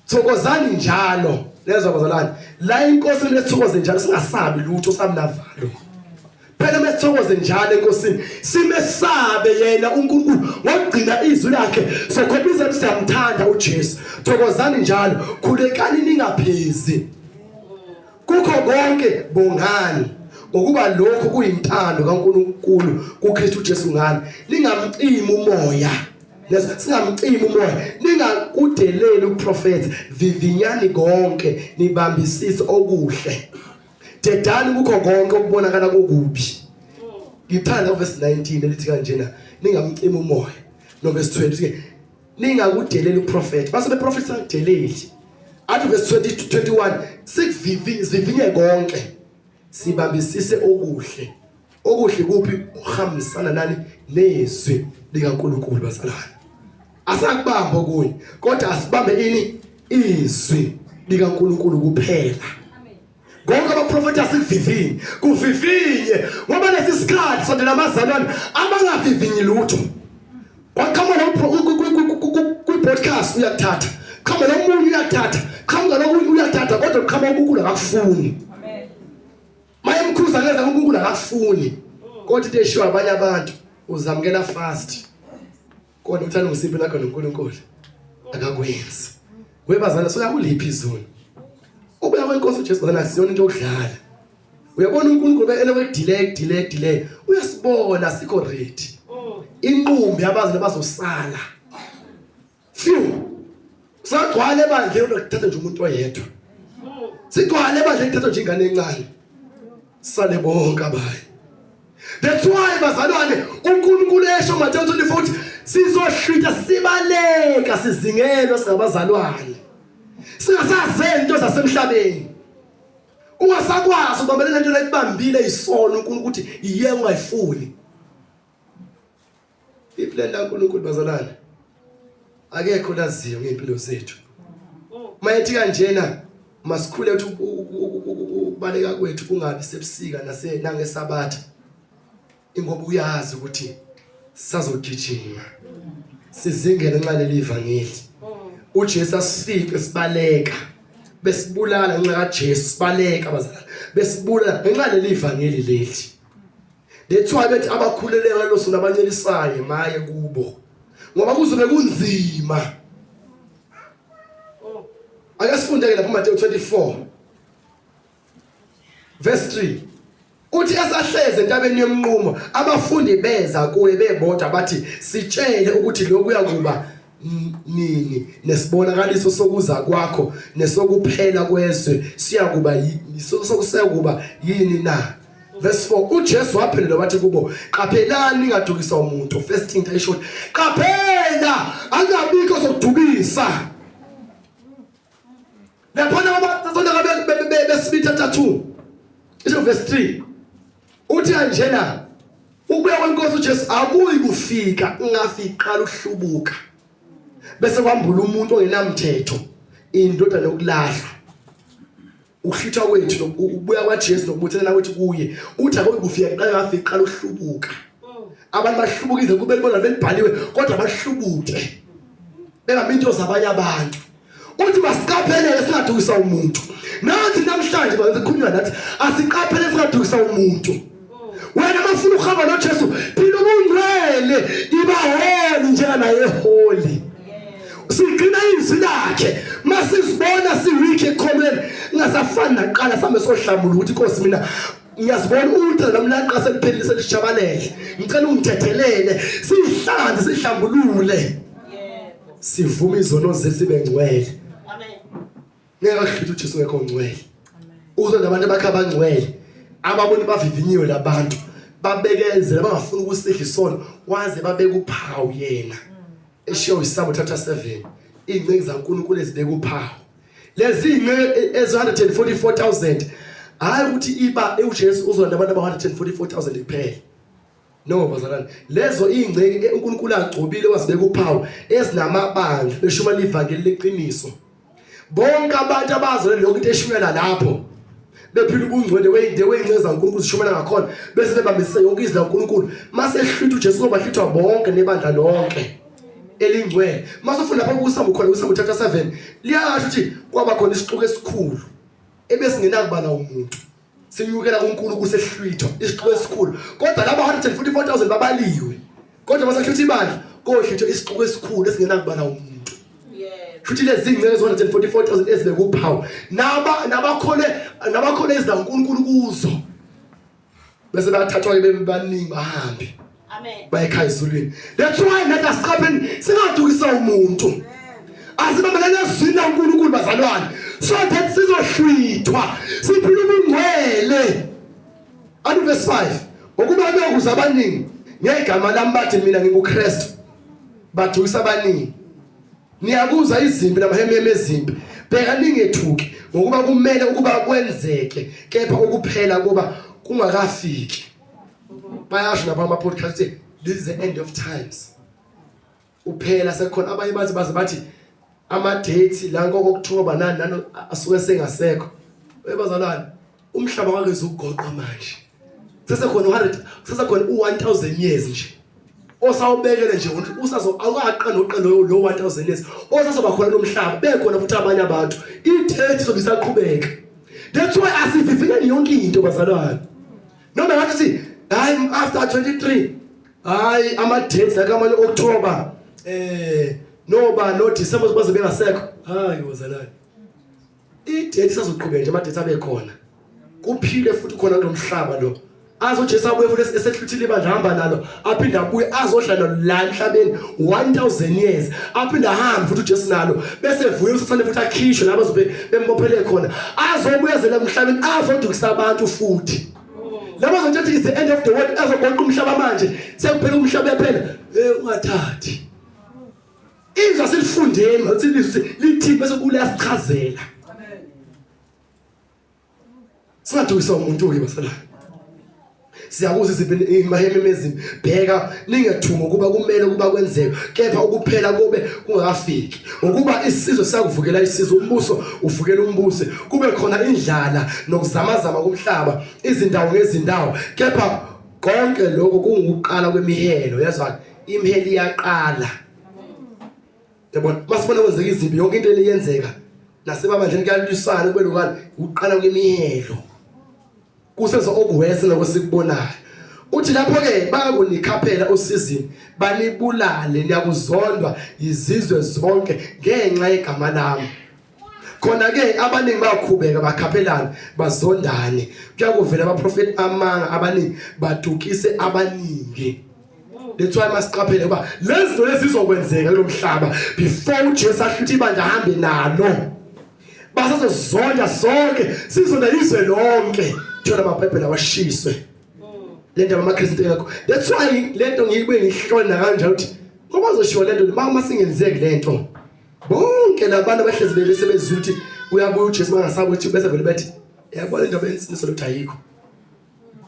thokozani njalo lezwa bazalwane la inkosi lethokoze njalo singasabi lutho samnavalo. Phela mesithokoze njalo enkosini simesabe yena uNkulunkulu ngokugcina izwi lakhe sokhombiza ukuthi siyamthanda uJesu. Thokozani njalo khulekani ningaphezi kukho konke bongani ngokuba lokho kuyintando kaNkulunkulu kuKristu uJesu ngani ningamcimi umoya. Singamcimi umoya ningakudeleli uprofeti vivinyani konke nibambisise okuhle. Dedani kukho konke okubonakala kokubi. Ngithanda verse 19 elithi kanjena ningamcimi umoya. No verse 20 ningakudeleli uprofeti. Base beprofeti sakudeleli. Athi verse 21 sivivinye konke sibambisise okuhle. Okuhle kuphi uhambisana nani nezwi likaNkulunkulu bazalwane. Asakubamba okunye kodwa asibambe ini izwi likaNkulunkulu kuphela. Konke abaprofeti asivivinye kuvivinye ngoba lesi sikhathi sondela amazalwane abangavivinyi lutho. Wakhamba ku podcast uyathatha. Khamba nomunye uyathatha. Khamba nomunye uyathatha kodwa khamba uNkulunkulu akafuni. Amen. Maye mkhuza ngenza uNkulunkulu akafuni. Kodwa into eshiwa abanye abantu uzamkela fast. Kodwa uthanda uSipho lakho noNkulunkulu akakwenzi. Webazana soyakuliphi izoni. Ubuya kwenkosi uJesu bazana asiyona into yokudlala. Uyabona uNkulunkulu delay uyasibona sikho ready. Inqumbi abazali bazosala. Few. Sagcwale bandle ukuthatha nje umuntu oyedwa. Sigcwale bandle ukuthatha nje ingane encane. Sale bonke abayi. That's why bazalwane uNkulunkulu esho Mateyu 24 sizohlwitha sibaleka sizingelwa singabazalwane. Singasazenzo zasemhlabeni. Ungasakwazi ukubambelela into layibambile isono uNkulunkulu ukuthi iye ungayifuni. Iplan laNkulunkulu bazalwane akekho laziyo ngempilo zethu. Mayethi kanjena masikhule ukuthi ukubaleka kwethu kungabi sebusika nangesabatha. Ingoba uyazi ukuthi sazogijima sizingele nxa leli ivangeli. uJesu asifike sibaleka besibulala ngenxa kaJesu sibaleka abazalwane besibulala ngenxa leli ivangeli leli. That's why bethi abakhuleleka ngalosu nabanyelisayo maye kubo ngoba kuzobe kunzima. Ake sifunde lapha Mateyu 24 verse 3 uthi esahleze entabeni yomnqumo abafundi beza kuye bebodwa bathi sitshele ukuthi lokhu uyakuba nini nesibonakaliso sokuza kwakho nesokuphela kwezwe siyakuba yini na. Verse 4 uJesu waphendula wathi kubo, qaphelani ningadukisa umuntu. First thing ayisho, qaphela angabikho sokudukisa. Laphana abathonda besibitha 2 isho verse 3 uthi kanjena ukuya kwenkosi uJesu akuyi kufika ungafiqala uhlubuka bese kwambula umuntu ongenamthetho indodana yokulahlwa uhlithwa kwethu ukubuya kwaJesu nokubuthana kwethu kuye uthi akuyi kufika ungafiqala uhlubuka. Abantu bahlubukize kube libona belibhaliwe kodwa bahlubute bengaminto zabanye abantu. Uthi masiqaphelele singadukisa umuntu. Nathi namhlanje bazikhulunywa nathi asiqaphele singadukisa umuntu. Wena mafuna ukuhamba noJesu phila ubungcwele iba holy njenganaye holy. Sigcina izwi lakhe masizibona siweak ekhomeni ngasafani naqala same sohlambula ukuthi Nkosi mina ngiyazibona ukuthi namlanqa seliphelile selishabalele ngicela ungithethelele sihlanze sihlambulule sivume izono zethu sibe ngcwele. Ngeke ahluthe uJesu ngekho ngcwele. Uzo nabantu abakhaba ngcwele ababoni bavivinyiwe labantu babekezela bangafuna ukusihla isono waze babeka uphawu yena. Eshiyo Isaya chapter 7 ingceke zaNkulunkulu ezibeka uphawu. Lezi ingceke ezi144,000 hayi ukuthi iba uJesu uzona abantu aba144,000 kuphela. No bazalwane, lezo ingceke uNkulunkulu agcobile wazibeka uphawu ezinamabandla beshuma livangeli leqiniso. Bonke abantu abazole lokho into eshunyana lapho bephila ubungcwele weyingceke zaNkulunkulu zishumela ngakhona bese bebambise yonke izwi laNkulunkulu mase ehlutha uJesu ngoba hlutha bonke nebandla lonke elingcwele. Masufunda lapha kuSamu khona uSamu chapter 7 liyasho ukuthi kwaba khona isixuku esikhulu ebesingenakubala umuntu sinyukela kuNkulunkulu sehlwithwa isixuku esikhulu kodwa laba 144,000 babaliwe kodwa masahlutha ibandla kohlwithwa isixuku esikhulu esingenakubala umuntu. Futhi lezi ingceke 144,000 ezibeka uphawu nabakhole ezikaNkulunkulu kuzo bese bathathwa bebaningi bahambe. Amen. Bayekhaya ezulwini. That's why nathi asiqapheni singadukisa umuntu. Asibambelele ezwini laNkulunkulu bazalwane so that sizohlwithwa siphile ubungcwele. And verse 5 ukuba bekuza abaningi ngegama lami bathi mina nginguKristu badukisa abaningi. Niyabuza izimpi namahememe ezimpi bheka ningethuki ngokuba kumele ukuba kwenzeke kepha ukuphela kuba kungakafiki. Bayasho lapha ama podcast this is the end of times. Uphela sekhona abanye bathi ama dates la ngokOctober nani asuke sengasekho. Ebazalwane umhlaba wake uzogoqa manje. Sesekhona 100 sesekhona u1000 years nje. Osawubekele nje awukaqala noqala lo 1000 years osazoba khona nomhlaba bekhona futhi abanye abantu i-30 sobisaqhubeka. That's why asivivile yonke into bazalwane. Noma ngathi hayi after 23 hayi ama dates la kamanye October no December baze bengasekho hayi bazalwane. I-date sazoqhubeka nje ama dates abe khona. Kuphile futhi khona kulomhlaba lo. Azojesu abuye futhi esehluthile ibandla hamba nalo aphinda abuye azohlala la emhlabeni 1000 years aphinda ahambe futhi uJesu nalo bese evuye usathane futhi akhishwe laba zobe bembophele khona azobuyezela emhlabeni azodukisa abantu futhi laba zonke is the end of the world azogonqa umhlaba manje sekuphela umhlaba yaphela ungathathi izwa silifundeni lithi bese kulasichazela. Amen. Singadukisa umuntu ke basala siyakuza iziphi imahememe ezimbi bheka ningethuma kuba kumele kuba kwenzeke kepha ukuphela kube kungakafiki ukuba isizwe sakuvukela isizwe umbuso uvukela umbuso kube khona indlala nokuzamazama kumhlaba izindawo ngezindawo kepha konke lokho kungukuqala kwemihelo yazwa imihelo iyaqala. Yabona masibona kwenzeka izimbi yonke into eliyenzeka nasebabandleni kuyalisana kube lokani uqala kwemihelo kusenza okuwese nokusikubonayo. Uthi lapho ke bayakunikhaphela osizini banibulale niyakuzondwa izizwe zonke ngenxa yegama lami. Khona ke abaningi bayakhubeka bakhaphelana bazondane kuyakuvela abaprofeti amanga abaningi badukise abaningi. That's why masiqaphele ngoba lezinto lezizokwenzeka kulomhlaba before uJesu ahluthe ibandla ahambe nalo. Basazozonda sonke sizona izwe lonke thola amaBhayibheli awashiswe. Lento amaKristu yakho. That's why lento ngiyibuye ngihlona kanjalo ukuthi ngoba uzoshiwa lento uma singenzeki lento. Bonke labantu abahlezi besebenzisa ukuthi uyabuya uJesu mangasabe ukuthi bese vele bethi yabona into bensindiso lokuthi ayikho.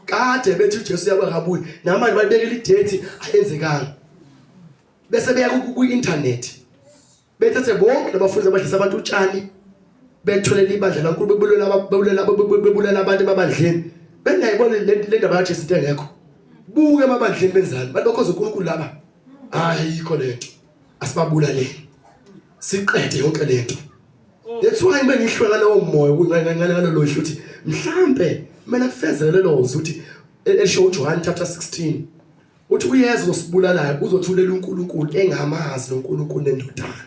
Kade bethi uJesu uyabakabuyi namanje balibekela idate ayenzekanga. Bese beya ku-internet. Bethathe bonke labafundi abadlisa abantu utshani betholela ibandla lankulu bebulela abantu emabandleni. Bengayibona le ndaba kaJesu into engekho. Buke emabandleni benzani. Balokhoza uNkulunkulu laba. Ayikho lento. Asibabulaleni. Siqede yonke lento. That's why bengihlwa ngalowo moya ngalolo lohlo uthi mhlambe mina kufezele lo ukuthi esho uJohn chapter 16 uthi uyeza uzosibulalayo uzothulela uNkulunkulu engamazi noNkulunkulu nendodana.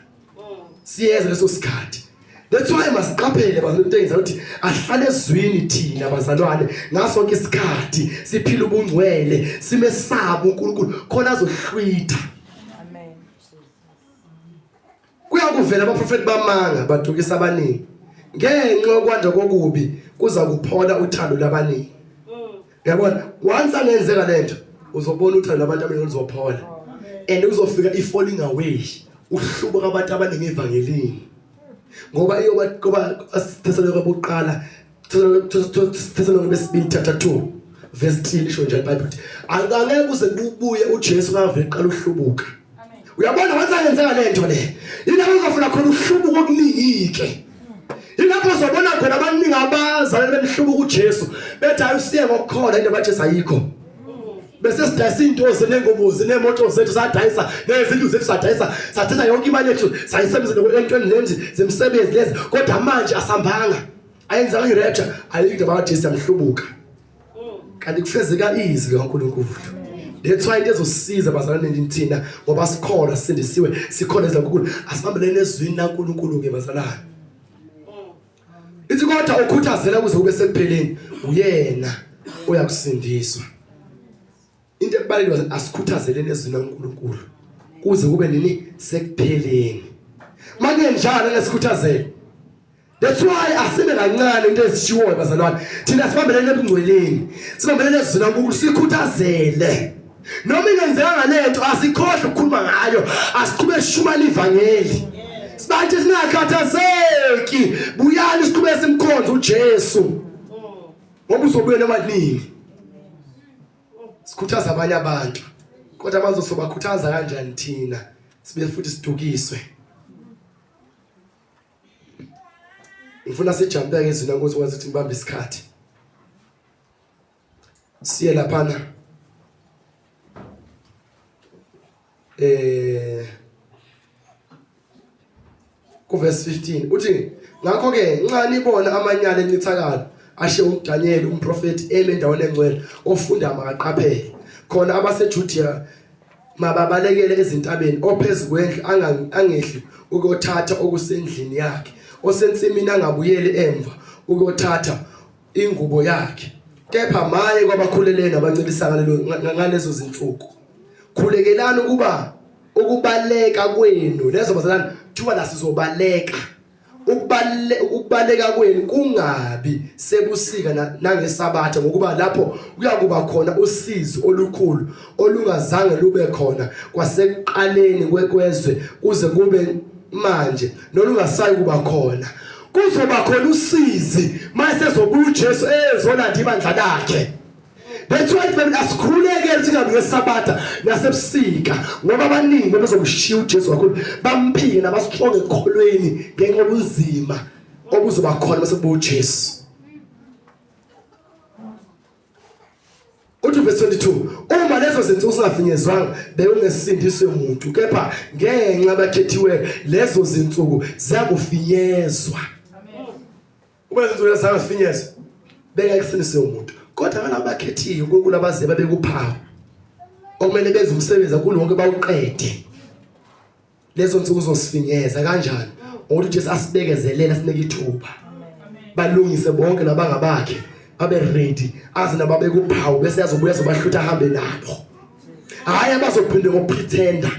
Siyeza leso sikhathi. That's why masiqaphele bazalwane into enza ukuthi ahlale ezwini thina bazalwane ngaso sonke isikhathi siphila ubungcwele simesaba uNkulunkulu khona azohlwitha. Kuyakuvela abaprofeti bamanga badukisa abaningi. Ngenxa yokwanda kokubi kuza kuphola uthando labaningi. Yabona once angenzeka lento uzobona uthando labantu abaningi luzophola. And uzofika ifalling away. Uhlubuka abantu abaningi evangelini. Ngoba ngoba Thessalonike bokuqala Thessalonike besibili chapter 2 verse 3 lisho njalo iBhayibheli. Angeke uze kubuye uJesu ngavele qala uhlubuka. Uyabona wenza ngenzeka lento le. Yilapho uzofuna khona uhlubuko okunike. Yilapho uzobona khona abaningi abazalwane bemhlubuka uJesu. Bethi ayusiye ngokukhola into abaJesu ayikho. Bese sidayisa intozi nengobozi nemoto zethu sadayisa nezindlu zethu sadayisa sathatha yonke imali yethu sayisebenzisa entweni lezi zemsebenzi lezi kodwa manje asambanga. Ayenza ngeRapture ayikho abaJesu yamhlubuka. Kanti kufezeka izwi kaNkulunkulu. That's why lezosiza bazalwane thina ngoba sikhona sindisiwe sikhona ezankulunkulu asibambelene ezwini laNkulunkulu ke bazalwane. Ithi kodwa ukhuthazela kuze kube sekupheleni uyena uyakusindiswa. Into ebalekile asikhuthazelene ezwini laNkulunkulu kuze kube nini sekupheleni. Manje njalo lesikhuthazele. That's why asibe kancane into ezishiwoyo bazalwane. Thina sibambelene ebungcweleni. Sibambelene ezwini laNkulunkulu sikhuthazele. Noma ingenzeka lento asikhohle ukukhuluma ngayo asiqhubeke shumana ivangeli. Sibathi singakhathazeki buyani siqhubeke simkhonza uJesu. Ngoba uzobuye nabaningi. Sikhuthaza abanye abantu. Kodwa bazosobakhuthaza kanjani thina? Sibe futhi sidukiswe. Ngifuna sijampe ke izwi lankosi ukwazi ukuthi ngibambe isikhathi. Siye laphana. Ku verse 15 uthi ngakho ke nxa nibona amanyala encithakalo ashe uDaniel umprofeti endaweni engcwele ofunda makaqaphele khona abaseJudiya mababalekele ezintabeni ophezukwendle angehli ukuyothatha okusendlini yakhe osensimini angabuyeli emva ukuyothatha ingubo yakhe kepha maye kwabakhulelene abancebisana ngalezo zinsuku. Khulekelani ukubaleka kwenu lezo bazalwane thuba la sizobaleka ukubaleka kwenu kungabi sebusika nangesabatha ngokuba lapho kuyakuba khona usizi olukhulu olungazange lube khona kwasekuqaleni kwekwezwe kuze kube manje nolungasayi kuba khona. Kuzoba khona usizi mase zobuya uJesu ezolanda ibandla lakhe. That's why baby asikhuleke singabi ngesabatha nasebusika ngoba abaningi bebezokushiya uJesu kakhulu bamphike nabasihlonge ekholweni ngenxa yobunzima obuzoba khona bese kubuya uJesu. Uthi verse 22 uma lezo zinto usingafinyezwanga bekungesindiswe umuntu kepha ngenxa abakhethiwe lezo zinsuku ziyakufinyezwa. Amen. Uma lezo zinto zingafinyezwa bengekisindiswe umuntu kodwa kana abakhethiwe uNkulunkulu abaze babekuphawu okumele benze umsebenzi kulo wonke bawuqede. Lezo zinsuku uzosifinyeza kanjani? Ukuthi uJesu asibekezelela sinike ithuba. Balungise bonke labangabakhe babe ready azi nababekuphawu bese yazobuya sobahlutha ahambe nabo. hayi abazophinde ngopretender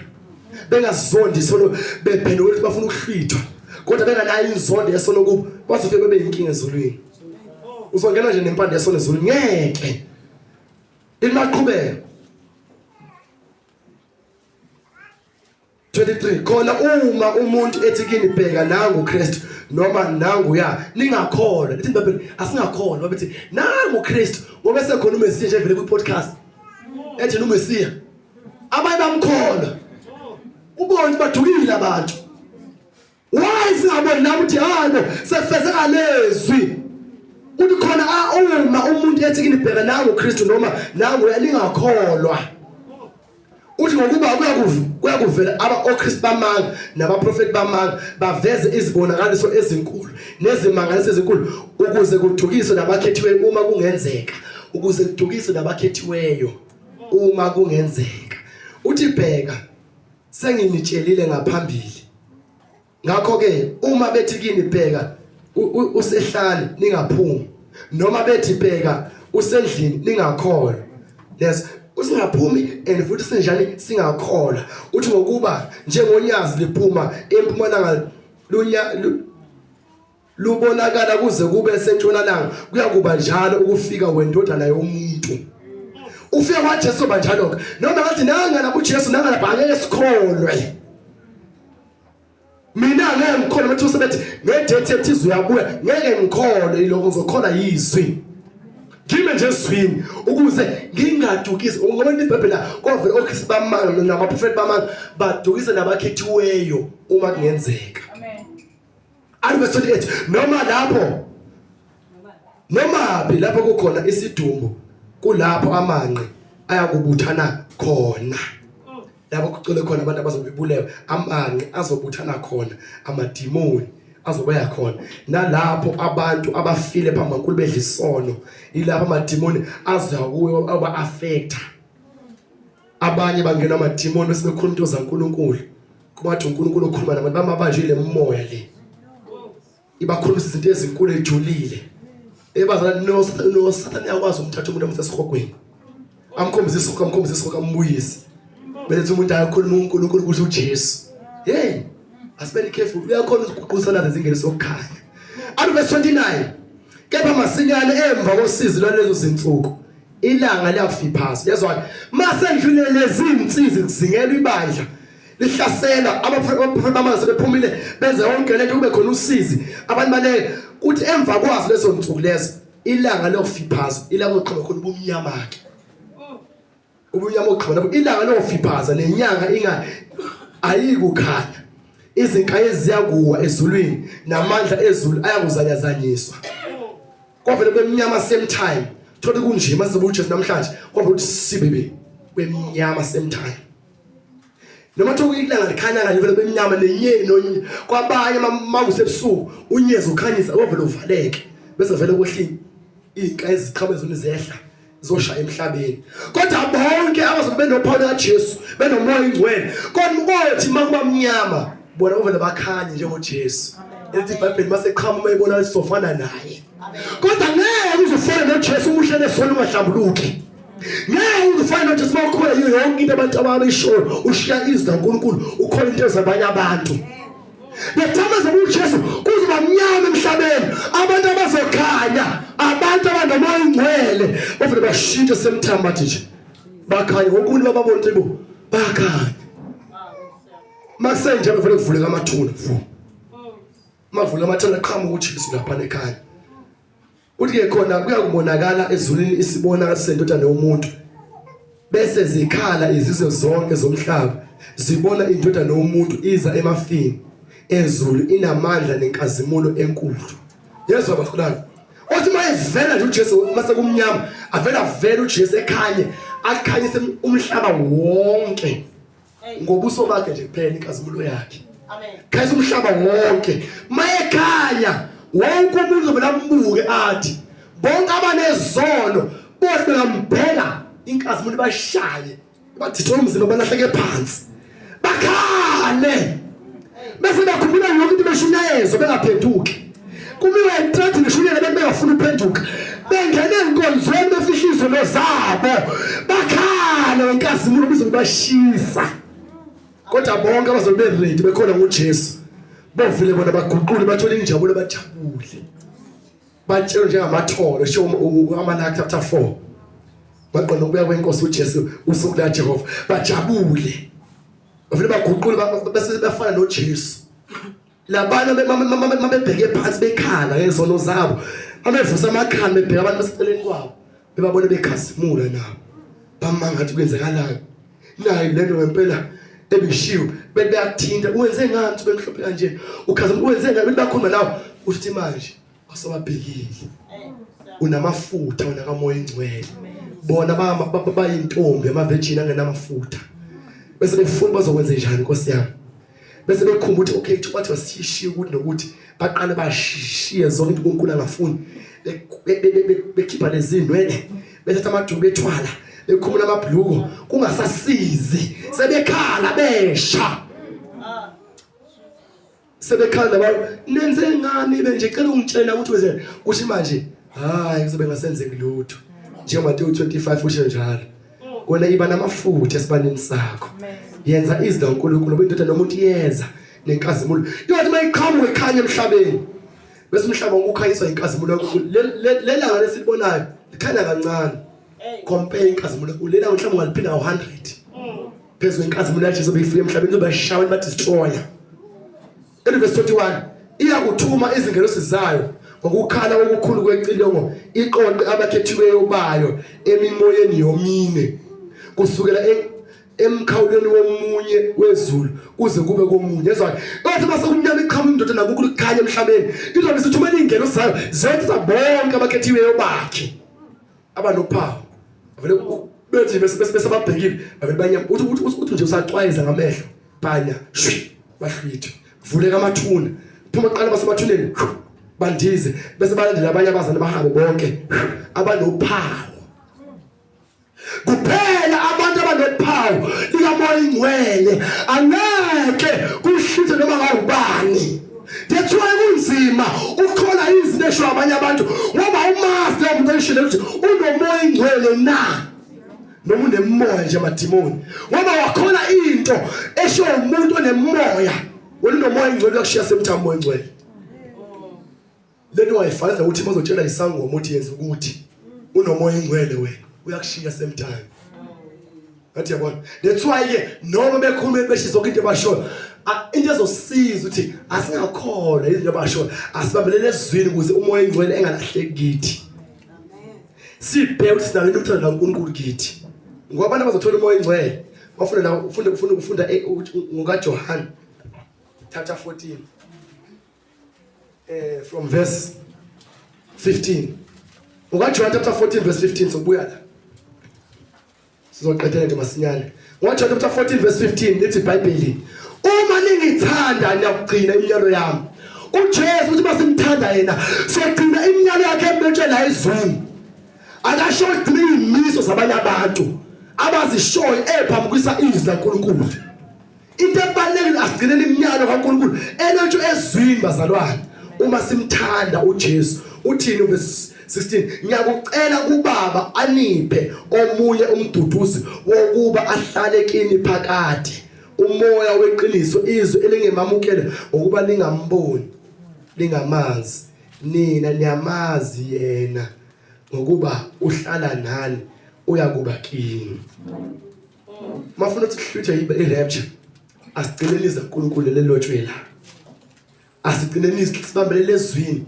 bengazizondi isono bephendula ukuthi bafuna ukuhlwithwa kodwa benganayo inzondo yesono kubo bazofike bebe yinkinga ezulwini uzongena nje nempande yesono ezulwini ngeke imaqhubeka 23 khona uma umuntu ethi kini bheka nangu Kristu noma nangu ya ningakholwa lithi iBhayibheli asingakholwa bathi nangu Kristu ngoba sekhona uMesiya nje evele ku podcast ethi uMesiya abanye bamkholwa ubona badukile abantu why singaboni nami uthi hayi sefezeka lezwi uthi khona uma umuntu ethi kini bheka nangu Kristu noma nangu ya ningakholwa uthi ngokuba kuyakuvela oKristu bamanga nabaprofeti bamanga baveze izibonakaliso ezinkulu nezimangaliso ezinkulu ukuze kudukiswe nabakhethiweyo uma kungenzeka ukuze kudukiswe nabakhethiweyo uma kungenzeka uthi bheka senginitshelile ngaphambili ngakho ke uma bethi kini bheka usehlane ningaphumi noma bethi bheka usendlini ningakholwa yes usingaphumi and futhi sinjani singakholwa uthi ngokuba njengonyazi liphuma empumalanga lubonakala kuze kube sentshonalanga kuyakuba njalo ukufika wendodana yomuntu ufika kwaJesu banjalo noma ngathi nanga nakuJesu nanga labhangeke sikholwe mina ngeke ngikholwe bathi usebethi ngedate ethi uyabuya ngeke ngikholwe lokho ngizokholwa yizwi kimi nje swini ukuze ngingadukisi ngoba iBhayibheli kovela oKristu bamanga nabaprofeti bamanga badukise nabakhethiweyo uma kungenzeka amen verse 28 noma lapho noma lapho kukhona isidumbu kulapho amanqe ayakubuthana khona lapho kucole khona abantu abazobubulewa amanqe azobuthana khona amadimoni azobuya khona nalapho abantu abafile phambi kaNkulunkulu bedla isono ilapho amadimoni azakuyo aba affecta abanye bangena amadimoni bese bekhuluma into zaNkulunkulu kuba athi uNkulunkulu okhuluma nabantu bamabanje le moya le ibakhulumisa izinto ezinkulu ejulile ebazana no Satan yakwazi umthatha umuntu amsesihogweni amkhombisa isihoko ambuyise bese umuntu ayakhuluma uNkulunkulu kusho uJesu hey asibeni careful uyakhona ukuququsana lezingene sokukhanya verse 29 kepha masinyane emva kosizi lwalezo zinsuku ilanga liyafiphasa yazwa mase ndlule lezi insizwe kuzingela ibandla lihlasela abaprofeti bamanje bephumile benze yonke lento kube khona usizi abantu baleke kuthi emva kwazo lezo zinsuku lezo ilanga liyofiphasa ilanga oqhaba khona ubumnyama ke ubunyama oqhaba ilanga liyofiphasa nenyanga ayikukhanya izinkaye ziyakuwa ezulwini namandla ezulu ayakuzanyazanyiswa kwavele bemnyama same time thola kunje mase buJesu namhlanje kwavele ukuthi sibebe bemnyama same time noma thola ilanga likhanya kanje vele bemnyama nenyeni kwabanye makusebusuku unyezi ukhanyisa kwavele uvaleke bese vele kohlini inkaye ziqhabe zona zehla zoshaya emhlabeni kodwa bonke abazobe nophawu kaJesu benomoya ingcwele kodwa uthi makuba mnyama bona uvela bakhanye njengoJesu ethi iBhayibheli maseqhamu mayibona isofana naye kodwa ngeke uzofana noJesu umuhle nesona ungahlambuluki ngeke uzofana noJesu mawukhola yonke into abantu ababishoyo ushiya izwi kaNkulunkulu ukhola into zabanye abantu nethama zobuJesu kuzoba mnyama emhlabeni abantu abazokhanya abantu abanomoya ingcwele bavele bashintshe semthamba bathi nje bakhanye wonke umuntu bababona ukuthi bakhanye masenje bavele kuvuleka amathuna mavula amathuna qhamuka uJesu lapha ekhaya uthi ke khona kuyakubonakala ezulwini isibona sendodana yomuntu bese zikhala izizwe zonke zomhlaba zibona indodana yomuntu iza emafini ezulu inamandla nenkazimulo enkulu yezwa bakhulana othi mayivela nje uJesu mase kumnyama avela uJesu ekhanye akhanyise umhlaba wonke ngobuso bakhe nje kuphela inkazimulo yakhe amen khanyisa umhlaba wonke mayekhanya wonke umuntu vela mbuke athi bonke abanezono bohle bengambheka inkazimulo bashaye bathi thola umzimba balahleke phansi bakhale bese bakhumbula yonke into beshunyayezwe bengaphenduki kumiwe entrathi ngishunyele bengafuna uphenduka bengena enkonzweni befihla izono zabo bakhala inkazimulo bizobashisa kodwa bonke abazobe ready bekhona ngoJesu bovile bona baguqule bathola injabulo bajabule batshelo njengamatholo sho uMalaki chapter 4 baqonda ukuya kwenkosi uJesu usuku la Jehova bajabule bavile baguqule bese bafana noJesu labana mabebheke phansi bekhala ngezono zabo amevusa amakhala bebheka abantu beseceleni kwabo bebabona bekhazimula nabo bamanga ngathi kwenzakalani nayi lento ngempela ebishiwe bebeyathinta uwenze ngani bemhlophe kanje ukhazimula uwenze ngani bakhuluma nawe uthi manje wasababhekile unamafutha unakamoya engcwele bona bayintombi amavirgin angenamafutha bese befuna bazokwenza njani Nkosi yami bese bekhumba ukuthi okay bathi wasishiya ukuthi nokuthi baqale bashiye zonke into uNkulunkulu angafuni bekhipha lezindwele bethatha amaduku bethwala bekhumula amabhluko kungasasizi sebekhala besha sebekhala laba nenze ngani benje cela ungitshela ukuthi wenzeni uthi manje hayi kuzobe ngasenzeki lutho njengoba Mateyu 25 usho njalo wena iba namafutha esibaneni sakho yenza izinto uNkulunkulu bendoda nomuntu yeza nenkazimulo yothi mayiqhamuka ekhanya emhlabeni bese umhlaba ukukhanyiswa inkazimulo lelanga lesibonayo likhanya kancane compare inkazimulo lelanga mhlawumbe ungaliphinda ngo100 phezulu inkazimulo yathi izobe ifika emhlabeni izobe ishawa ba destroyer verse 21 iyakuthuma izingelosi zayo ngokukhala okukhulu kwecilongo iqonqe abakhethiweyo bayo emimoyeni yomine kusukela emkhawulweni womunye wezulu kuze kube komunye ezwa bathi basekumnyama iqhamuka indoda nakukhulu kukhanya emhlabeni izobe sithumela ingelosi zayo zetha bonke abakhethiweyo bakhe abanophawu avele bethi bese babhekile avele banyama uthi nje usaqwayeza ngamehlo banya shwi bahlwithe vuleka amathuna phuma qala basemathuneni bandize bese balandela abanye abazana bahambe bonke abanophawu kuphela abantu abanophawu likamoya ingcwele angeke kushithe noma ngubani That's why kunzima ukukhola izinto esho abanye abantu ngoba umazi lo muntu eshilo ukuthi unomoya ingcwele na noma unemoya nje amadimoni ngoba wakhona into esho umuntu onemoya wena unomoya ingcwele ukushiya semthambo engcwele lento wayifana ukuthi bazotshela isangoma ukuthi yenza ukuthi unomoya ingcwele wena uyakushiya semthambo athi yabona that's why ke noma bekhuluma beshizo into basho into ezosiza ukuthi asingakholwa izinto abasho asibambelele ezwini ukuze umoya ingcwele engalahleki kithi sibheke ukuthi sinalo into ukuthanda uNkulunkulu kithi ngoba abantu bazothola umoya ingcwele bafuna la ufunda ngokaJohn chapter 14 from verse 15 ngokaJohn chapter 14 verse 15 sobuya la sizoqedela nje masinyane ngokaJohn chapter 14 verse 15 lithi iBhayibheli uma ningithanda niyakugcina imiyalo yami uJesu uthi basimthanda yena sogcina imiyalo yakhe ebetshela izweni akasho ugcina imiso zabanye abantu abazishoyo ephambukisa izwi laNkulunkulu into ebalekile asigcinele imiyalo kaNkulunkulu enonto ezwini bazalwane uma simthanda uJesu uthini verse 16 ngiyakucela kuBaba aniphe omunye umduduzi wokuba ahlale kini phakade umoya weqiniso izwi elingemamukele ngokuba lingamboni lingamazi nina niyamazi yena ngokuba uhlala nani uyakuba kini mafuna ukuthi hluthe irapture asigcinelisa uNkulunkulu lelotshwela asigcinelisa sibambelele ezwini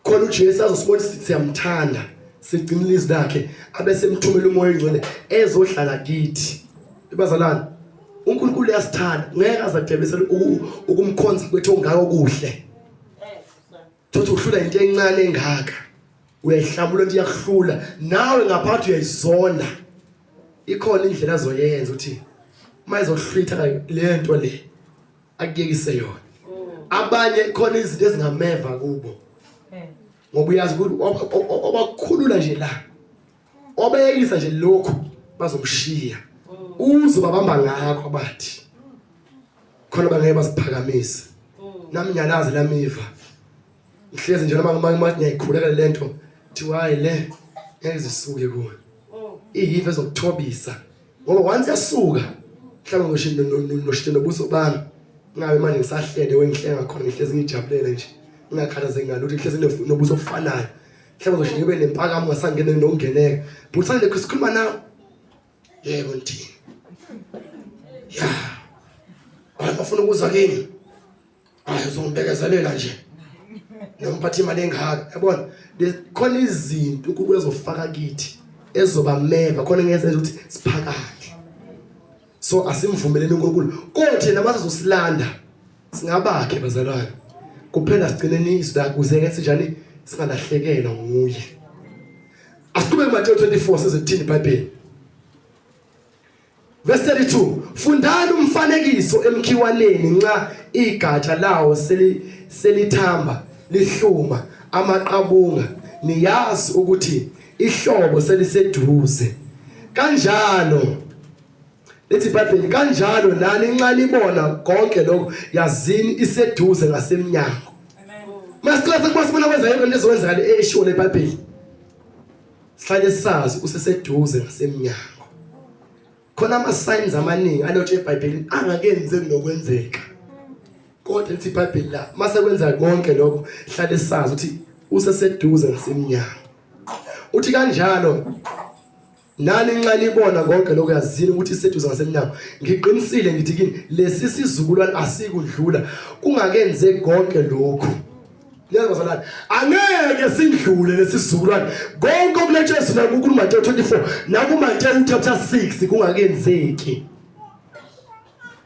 khona uJesu azosibona sithi siyamthanda sigcinelisa lakhe abese mthumela umoya ingcwele ezohlala kithi ibazalana uNkulunkulu uyasithanda ngeke azadebesela ukumkhonza kwethu ongako kuhle thothi uhlula into encane engaka uyayihlambula into iyakuhlula nawe ngaphathi uyayizonda ikhona indlela azoyenza uthi mayizohlwitha lento le akuyekise yona abanye khona izinto ezingameva kubo ngoba uyazi ukuthi obakhulula nje la obayekisa nje lokho bazomshiya uzobabamba ngakho abathi khona bangeke basiphakamise nami nyalazi lamiva ngihlezi nje noma ngiyayikhuleka lento thiwa le ngezisuke kuwe iyive zokuthobisa ngoba once yasuka mhlawumbe ngoshinto noshito nobuso bami ngabe manje ngisahlele wengihlenga khona ngihlezi ngijabulele nje ngingakhathazeki ngalo ukuthi ngihlezi nobuso ofanayo mhlawumbe ngoshinto ngibe nempakamo ngasangene nokungeneka but sanje sikhuluma nawe yebo ndini ya bafuna ukuzwa kini uzongibekezelela nje nomphathi imali engaka yabona khona izinto uNkulunkulu ezofaka kithi ezobameva khona ngezenza ukuthi siphakade so asimvumeleni uNkulunkulu kodwa nabazosilanda singabakhe bazalwane kuphela sigcineni izwi ukuze ngethi njani singalahlekelwa nguye asiqhubeke kuMateyu 24 sizithini iBhayibheli verse 32 fundani umfanekiso emkhiwaneni nxa igatsha lawo selithamba lihluma amaqabunga niyazi ukuthi ihlobo seliseduze kanjalo lethi iBhayibheli kanjalo nani nxa libona konke lokho yazini iseduze ngasemnyango masiklase kubasibona kwenza yonke into ezowenzakala eshiwo leBhayibheli sihlale sazi useseduze ngasemnyango khona ama signs amaningi alotshwe eBhayibhelini angakenzeki nokwenzeka kodwa lethi iBhayibheli la mase kwenza konke lokho hlale sazi ukuthi useseduze ngasemnyango uthi kanjalo nani nxa libona konke lokho yazini ukuthi iseduze ngasemnyango ngiqinisile ngithi kini lesi sizukulwane asikudlula kungakenzeki konke lokho lezibazalwane angeke sindlule lesisizukulwane konke okuletshezwe kuMateyu 24 nakuMateyu chapter 6 kungakenzeki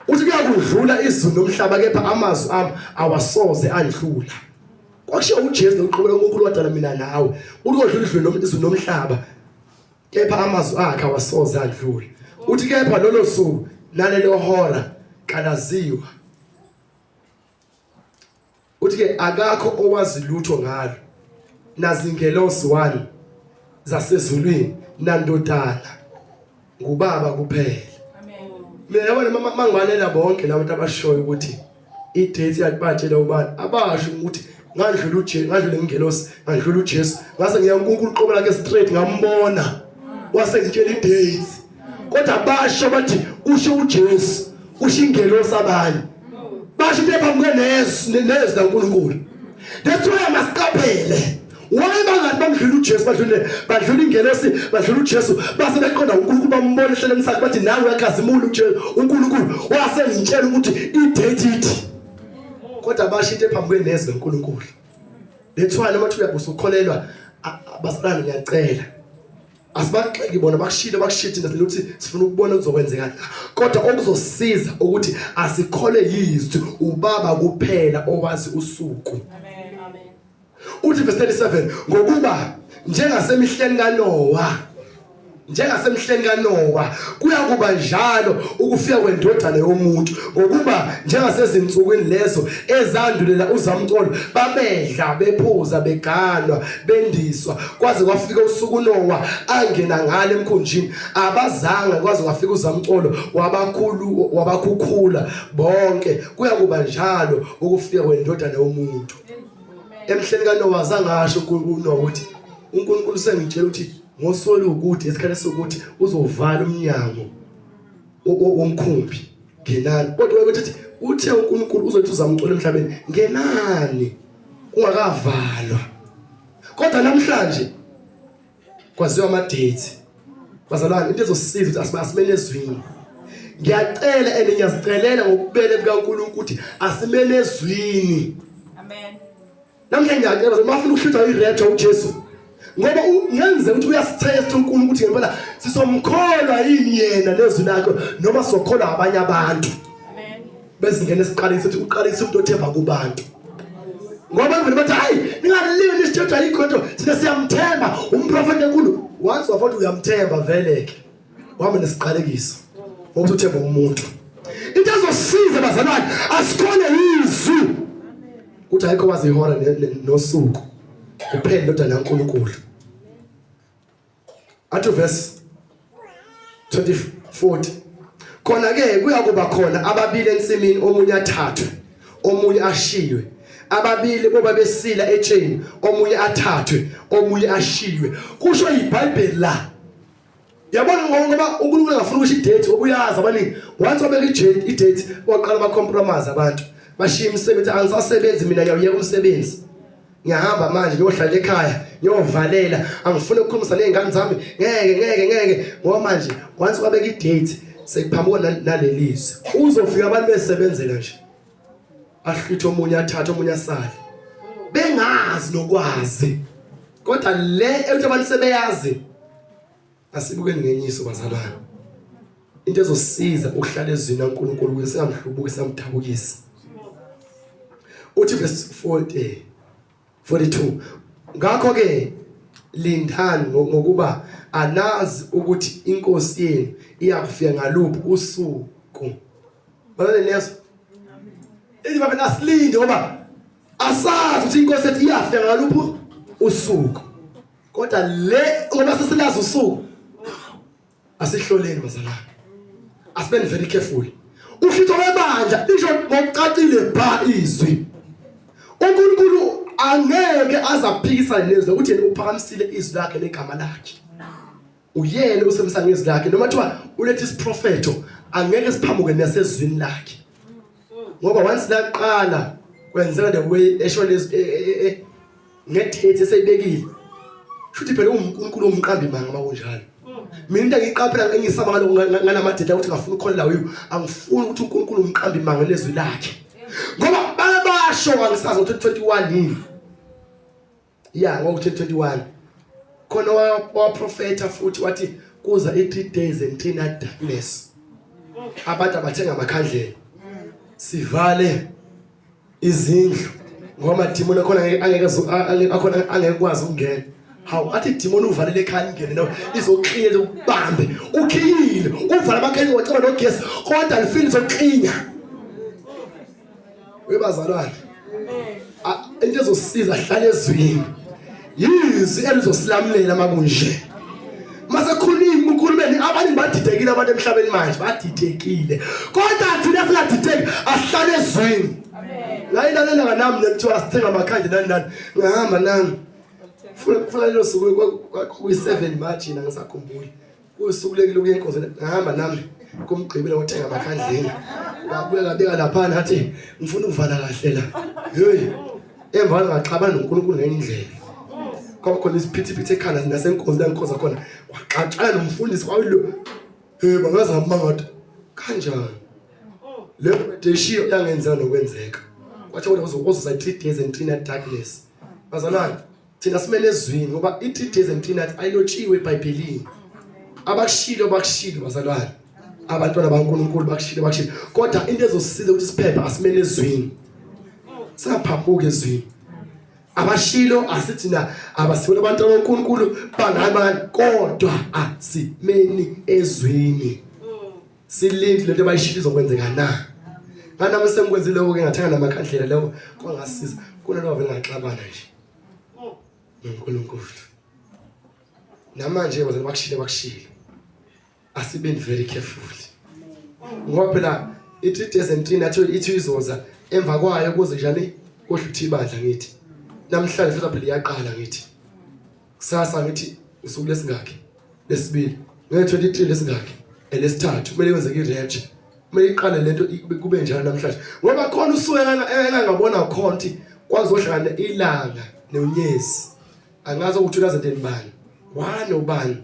uthi kuyakudlula izulu nomhlaba kepha amazwi ami awasoze andlula kwakusho uJesu nokuqhubeka uNkulunkulu wadala mina nawe uthi kodlula izulu nomhlaba kepha amazwi akhe awasoze andlula uthi kepha lolo suku nalelo hora kalaziwa uthi ke akakho owazi lutho ngalo nazingelosi 1 zasezulwini nandodana ngubaba kuphela mina yabona mangibalela bonke labantu abashoyo ukuthi idate yabatshela ubani abasho ukuthi ngandlula uJesu ngandlula ingelosi ngandlula uJesu ngase ngiya uNkulunkulu uqobo lakhe straight ngambona wase ngitshela idate kodwa basho bathi usho uJesu usho ingelosi abani basho bephamukwe nezwi laNkulunkulu that's why masiqaphele why bangathi bamdlula uJesu badlula ingelosi badlula uJesu base beqonda uNkulunkulu bambona ehlelweni sakhe bathi nawe uyakhazimula uJesu uNkulunkulu wase ngitshela ukuthi idate ithi kodwa bashite phamukwe nezwi laNkulunkulu that's why noma uyabusa ukholelwa abasana ngiyacela asibaxeki bona bakushite ukuthi sifuna ukubona kuzokwenzeka kodwa okuzosiza ukuthi asikhole yizwi ubaba kuphela owazi usuku amen uthi verse 37 ngokuba njengasemihleni kaNoah kuyakuba njalo ukufika kwendodana yomuntu ngokuba njengasezinsukwini lezo ezandulela uzamcolo babedla bephuza beganwa bendiswa kwaze kwafika usuku Noah angena ngale emkhunjini abazanga kwaze kwafika uzamcolo wabakhukhula bonke kuyakuba njalo ukufika kwendodana yomuntu emhleni kaNoah zangasho uNoah ukuthi uNkulunkulu sengitshela ukuthi ngosolo ukuthi esikhathi sokuthi uzovala umnyango womkhumbi ngenani kodwa ukuthi uthe uNkulunkulu uzothi uzamcula emhlabeni ngenani kungakavalwa kodwa namhlanje kwaziwa ama dates bazalwane into ezosiza ukuthi asimele ezwini ngiyacela ngiyasicelela ngokubele kukaNkulunkulu ukuthi asimele ezwini amen namhlanje ngiyacela mafuna ukuhlutha irapture uJesu ngoba ngenze ukuthi uyasitest uNkulunkulu ukuthi ngempela sisomkholwa yini yena nezwi lakhe noma sokholwa abanye abantu amen bezingene esiqalise ukuthi uqalise umuntu othemba kubantu ngoba ngivile bathi hayi ningalini isithetha ikhonto thina siyamthemba umprofeti enkulu once wafothi uyamthemba veleke wami nesiqalekiso ngoba uthemba umuntu into ezosiza bazalwane asikhole izwi ukuthi ayikho wazi ihora nosuku kuphela indodana kaNkulunkulu athi verse 24 khona ke kuyakuba khona ababili ensimini omunye athathwe omunye ashiwe ababili boba besila echain omunye athathwe omunye ashiywe kusho iBhayibheli la yabona ngoba uNkulunkulu angafuna ukuthi idate obuyazi abaningi once wabeka idate waqala ba compromise abantu bashiya imisebenzi angisasebenzi mina ngiyawuyeka umsebenzi ngiyahamba manje ngiyohlala ekhaya ngiyovalela angifuni ukukhulumisa nezingane zami ngeke ngoba manje once wabeka idate sekuphamuka nalelizwe uzofika abantu besebenzela nje ahlithe omunye athathe omunye asale bengazi nokwazi kodwa le ethi abantu sebeyazi asibukeni ngenyiso bazalwane into ezosiza ukuhlala ezweni kaNkulunkulu ukuze singamhlubuki samdabukisa uthi verse 42 ngakho ke lindani ngokuba anazi ukuthi inkosi yenu iyakufika ngaluphi usuku balale leso elibabe nasilinde ngoba asazi ukuthi inkosi yethu iyafika ngaluphi usuku kodwa le ngoba sesilazi usuku asihloleni bazalwane asibeni very careful uhlitho webandla lisho ngokucacile ba izwi uNkulunkulu angeke azaphikisana nezwi ukuthi yena uphakamisile izwi lakhe negama lakhe uyena usemsanga izwi lakhe noma kuthiwa ulethi isiprofeto angeke siphamuke nasezwini lakhe ngoba once laqala kwenzeka the way esho lezi ngedate eseyibekile futhi phela uNkulunkulu umqambi manga makunjalo mina into engiqaphela engisaba ngalamadetha ukuthi ngafuna ukukholela uyu angifuni ukuthi uNkulunkulu umqambi manga lezwi lakhe ngoba bayasho ngisazi ngo2021 yini ngo2021 khona waprofeta futhi wathi kuza 3 days and 3 night darkness abantu abathenga amakhandlela sivale izindlu ngoba demon khona angeke kwazi ukungena hawu athi demon uvalele ekhaya ingene nawe izoqhiyela ukubambe ukhiyile uvala amakhandlela wacaba nogesi kodwa lifini zoqhinya webazalwane into ezosiza hlala ezwini yizi elizosilamulela makunje masekhuluma ukhulumeni abantu badidekile abantu emhlabeni manje badidekile kodwa thina singadideki asihlale ezwini la ilalela nganami lethiwa sithenga amakhandlela nani ngihamba nami funa lo suku kuyi7 March na ngisakhumbula usuku lekile kuyenkonzo ngihamba nami kumgqibela ngothenga amakhandlela ngabuye ngabeka lapha nathi ngifuna ukuvala kahle la hey emva ngaxabana noNkulunkulu ngenye indlela ngoba khona isiphithiphithi ekhanda nasenkonzo la ngikhoza khona waxaxana nomfundisi kwalo bangaza ngamangathi kanjani le deshiyo yangenza nokwenzeka kwathi kodwa uzoza 3 days and 3 night darkness bazalwane thina simele ezwini ngoba i3 days and 3 nights ayilotshiwe eBhayibhelini abakushilo bazalwane abantwana baNkulunkulu bakushilo kodwa into ezosiza ukuthi siphepha asimele ezwini singaphambuki ezwini abashilo asithina abasibona abantu baNkulunkulu bangabani kodwa asimeni ezwini silindi lento abayishilo izokwenzeka na nganami sengikwenzile lokho ngingathenga namakhandlela lawo kwangasiza kunalo vele ngaxabana nje uNkulunkulu namanje bazali bakushilo asibeni very careful ngoba phela i3 days and 3 nights ithi izoza emva kwayo kuze njani kohluthi ibandla ngithi namhlanje futhi phela iyaqala ngithi kusasa ngithi usuku lesingaki lesibili nge23 lesingaki elesithathu kumele kwenzeke irapture kumele iqale lento kube njalo namhlanje ngoba khona usuke engabona khonti kwazohlangana ilanga nonyezi angazi ukuthi ulazenteni bani wani ubani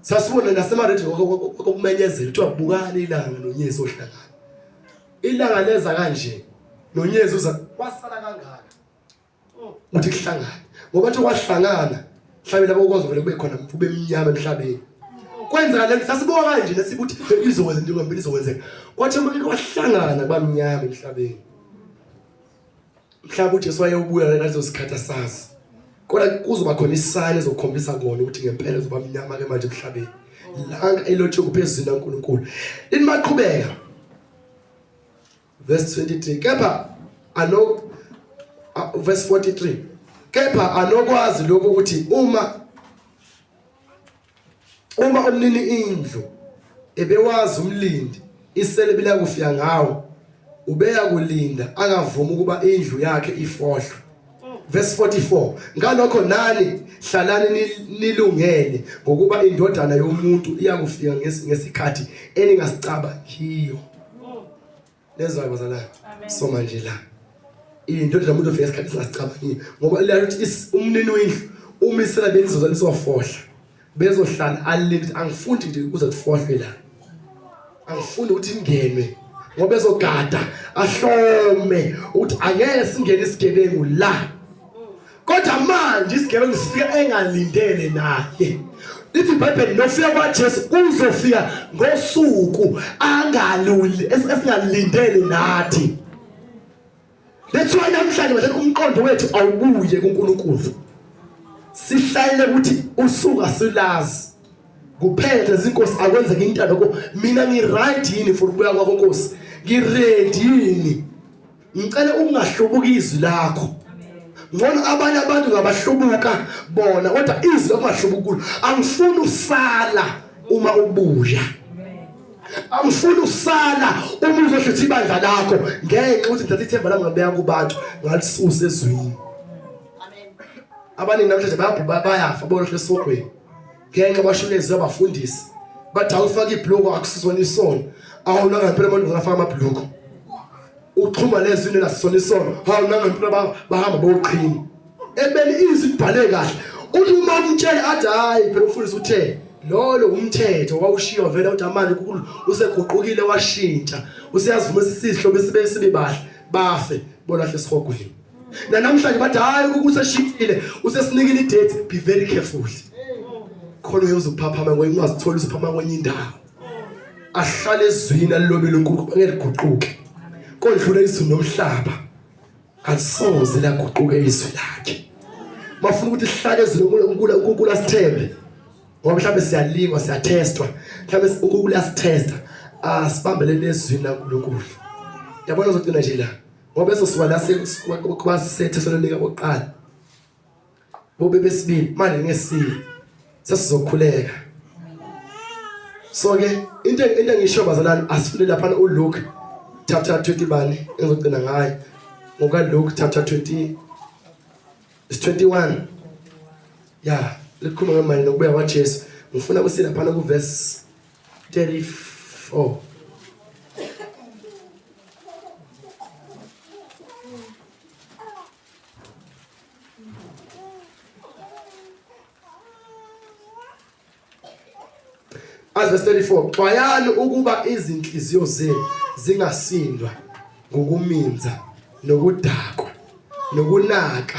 sasibona nasemaredio okumenyezela ukuthi abukani ilanga nonyezi ohlangana ilanga leza kanje nonyezi uza wasala kangaka uthi kuhlangana ngoba nje kwahlangana mhlawumbe labo ukwazi vele kube khona kube emnyama emhlabeni kwenzeka le sasibuka kanje nesibuthi izokwenza into ngempela izokwenzeka kwathi manje kwahlangana kubamnyama emhlabeni mhlawumbe uJesu wayebuya ngalezo sikhatha sazi kodwa kuzoba khona isayini ezokhombisa kona ukuthi ngempela uzoba mnyama ke manje emhlabeni langa elothe kuphezulu kaNkulunkulu ini maqhubeka verse 23 kepha verse 43 kepha anokwazi lokho ukuthi uma umnini indlu ebewazi umlindi isele bila kufika ngawo ubeya kulinda angavuma ukuba indlu yakhe ifohlwe. Verse 44, ngalokho nani hlalani nilungele ngokuba indodana yomuntu iyakufika ngesikhathi eningasicaba kiyo. Lezwa bazalwane. So manje la indodana yomuntu ufika ngesikhathi esingasicaba kiyo ngoba liyathi umnini wendlu umisela benizozala lisofohla bezohlala alilinde angifundi nje ukuze kufohlwe la. Angifundi ukuthi ingenwe ngoba ezogada ahlome ukuthi angeke singene isigebengu la. Kodwa manje isigebengu sifika engalindele naye. Lithi iBhayibheli nofika kwaJesu uzofika ngosuku angaluli esingalindele nathi. Lethu namhlanje manje umqondo wethu awubuye kuNkulunkulu. Sihlale ukuthi usuku asilazi. Kuphela izinkosi akwenza into lokho mina ngi-right yini for ukubuya kwakho Nkosi. Ngi-ready yini. Ngicela ungahlubuki izwi lakho. Ngibona abanye abantu ngabahlubuka bona kodwa izwi lokungahlubuki angifuni usala uma ubuya. Angifuni usala uma uzohlutha ibandla lakho ngenxa ukuthi ngithatha ithemba lami ngabeka kubantu ngalisusa ezwini. Amen. Abaningi namhlanje bayafa bona esogweni. Ngenxa bashulezi abafundisi. Bathi awufaka ibhloko akusizona isono. Awunanga ngempela abantu ngafaka amabhloko. Uxhuma lezwini lasisona isono. Awunanga ngempela bahamba boqhini. Ebeni izwi libhale kahle. Uma umtshela athi hayi phela umfundisi uthe lolo umthetho wawushiya vele uthi amanje uNkulunkulu useguqukile washintsha. Usiyazivuma isihlo bese sibe bahle bafe bolahle esihogweni. Namhlanje bathi hayi ukuseshintile usesinikile idate be very careful. Khona uyozuphaphama ngoyingazithola usuphaphama kwenye indawo. Ahlale ezwini alilobele uNkulunkulu angeke liguquke. Kodlula izwi nomhlaba. Alisoze laguquke izwi lakhe. Bafuna ukuthi sihlale ezwini uNkulunkulu asithembe. Ngoba mhlawumbe siyalingwa siyatestwa. Mhlawumbe uNkulunkulu asithesta. Asibambelele ezwini laNkulunkulu. Yabona uzogcina nje la. Ngoba bese siwa la kwasisethe solenika bokuqala. Bobe besibili manje ngesibili. Sesizokhuleka. So ke into engisho bazalwane asifune lapha uLuke chapter 20 bani engizogcina ngayo. Ngoka Luke chapter 20 is 21. Yeah, likhuluma ngemali nokubuya kwaJesu. Ngifuna kusila lapha ku verse 34. As verse 34, xwayani ukuba izinhliziyo zenu zingasindwa ngokuminza nokudakwa nokunaka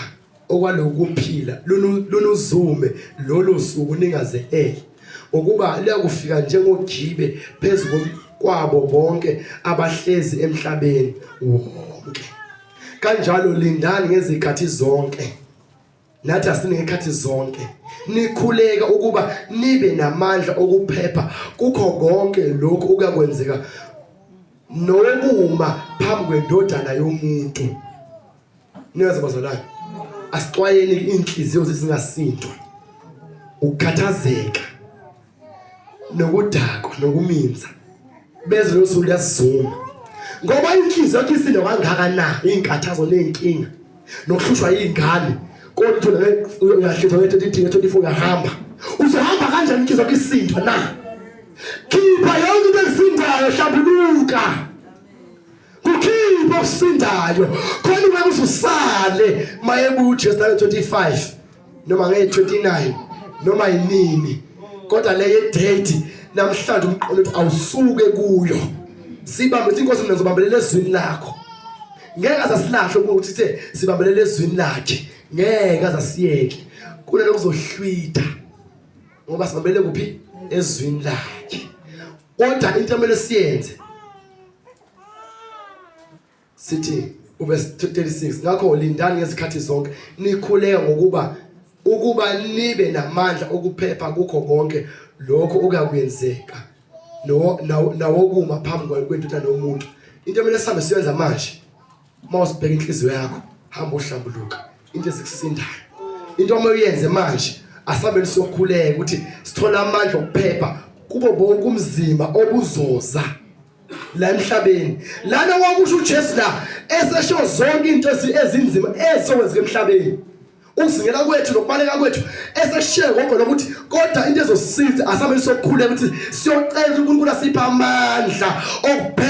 okwalokuphila lunuzume lolo suku ningazelele ukuba liyakufika njengogibe phezulu kwabo bonke abahlezi emhlabeni wonke. Kanjalo lindani ngezikhathi zonke. Nathi asinengekhathi zonke. Nikhuleka ukuba nibe namandla okuphepha kukho konke lokho okuyakwenzeka nokuma phambi kwendodana yomuntu. Niyazi bazalwane, asixwayeni inhliziyo zingasindwa. Ukukhathazeka nokudakwa nokuminza beze lo suku liyasizuma. Ngoba inhliziyo yakho isindwa kangaka na inkathazo nenkinga nokuhlushwa izingane. Kodwa uyahlutha nge-24 uyahamba. Uzohamba kanjani inhliziyo yakho isindwa na? Khipha yonke into esindayo hlambuluka. Kukhipha okusindayo. Khona ungeke usale mayebuthi Jeremiah 25 noma nge-29 noma yinini. Kodwa le date namhlanje umqondo awusuke kuyo. Sibambe inkosi mina ngizobambelela ezwini lakho. Ngeke asasilahle ukuthi sithe sibambelela ezwini lakhe. Ngeke azasiyeke kunalo kuzohlwitha ngoba sibambele kuphi ezwini lakhe. Kodwa into emele siyenze sithi verse 36, ngakho lindani ngezikhathi zonke nikhuleka ukuba nibe namandla okuphepha kukho konke lokho okuyakwenzeka nawokuma phambi kwendodana yomuntu. Into emele sihambe siyenza manje mawusibheka inhliziyo yakho hamba uhlambuluka. Into ezikusindayo into omoyenze manje asabe lisokhuleka ukuthi sithola amandla okuphepha kubo bonke umzimba obuzoza la emhlabeni. Lana wakusho uJesu la esesho zonke into ezinzima ezokwenzeka emhlabeni. Ukusingela kwethu nokubaleka kwethu eseshiye konke lokuthi kodwa into ezosisiza asabe sokukhuleka ukuthi siyocela uNkulunkulu asiphe amandla okuphela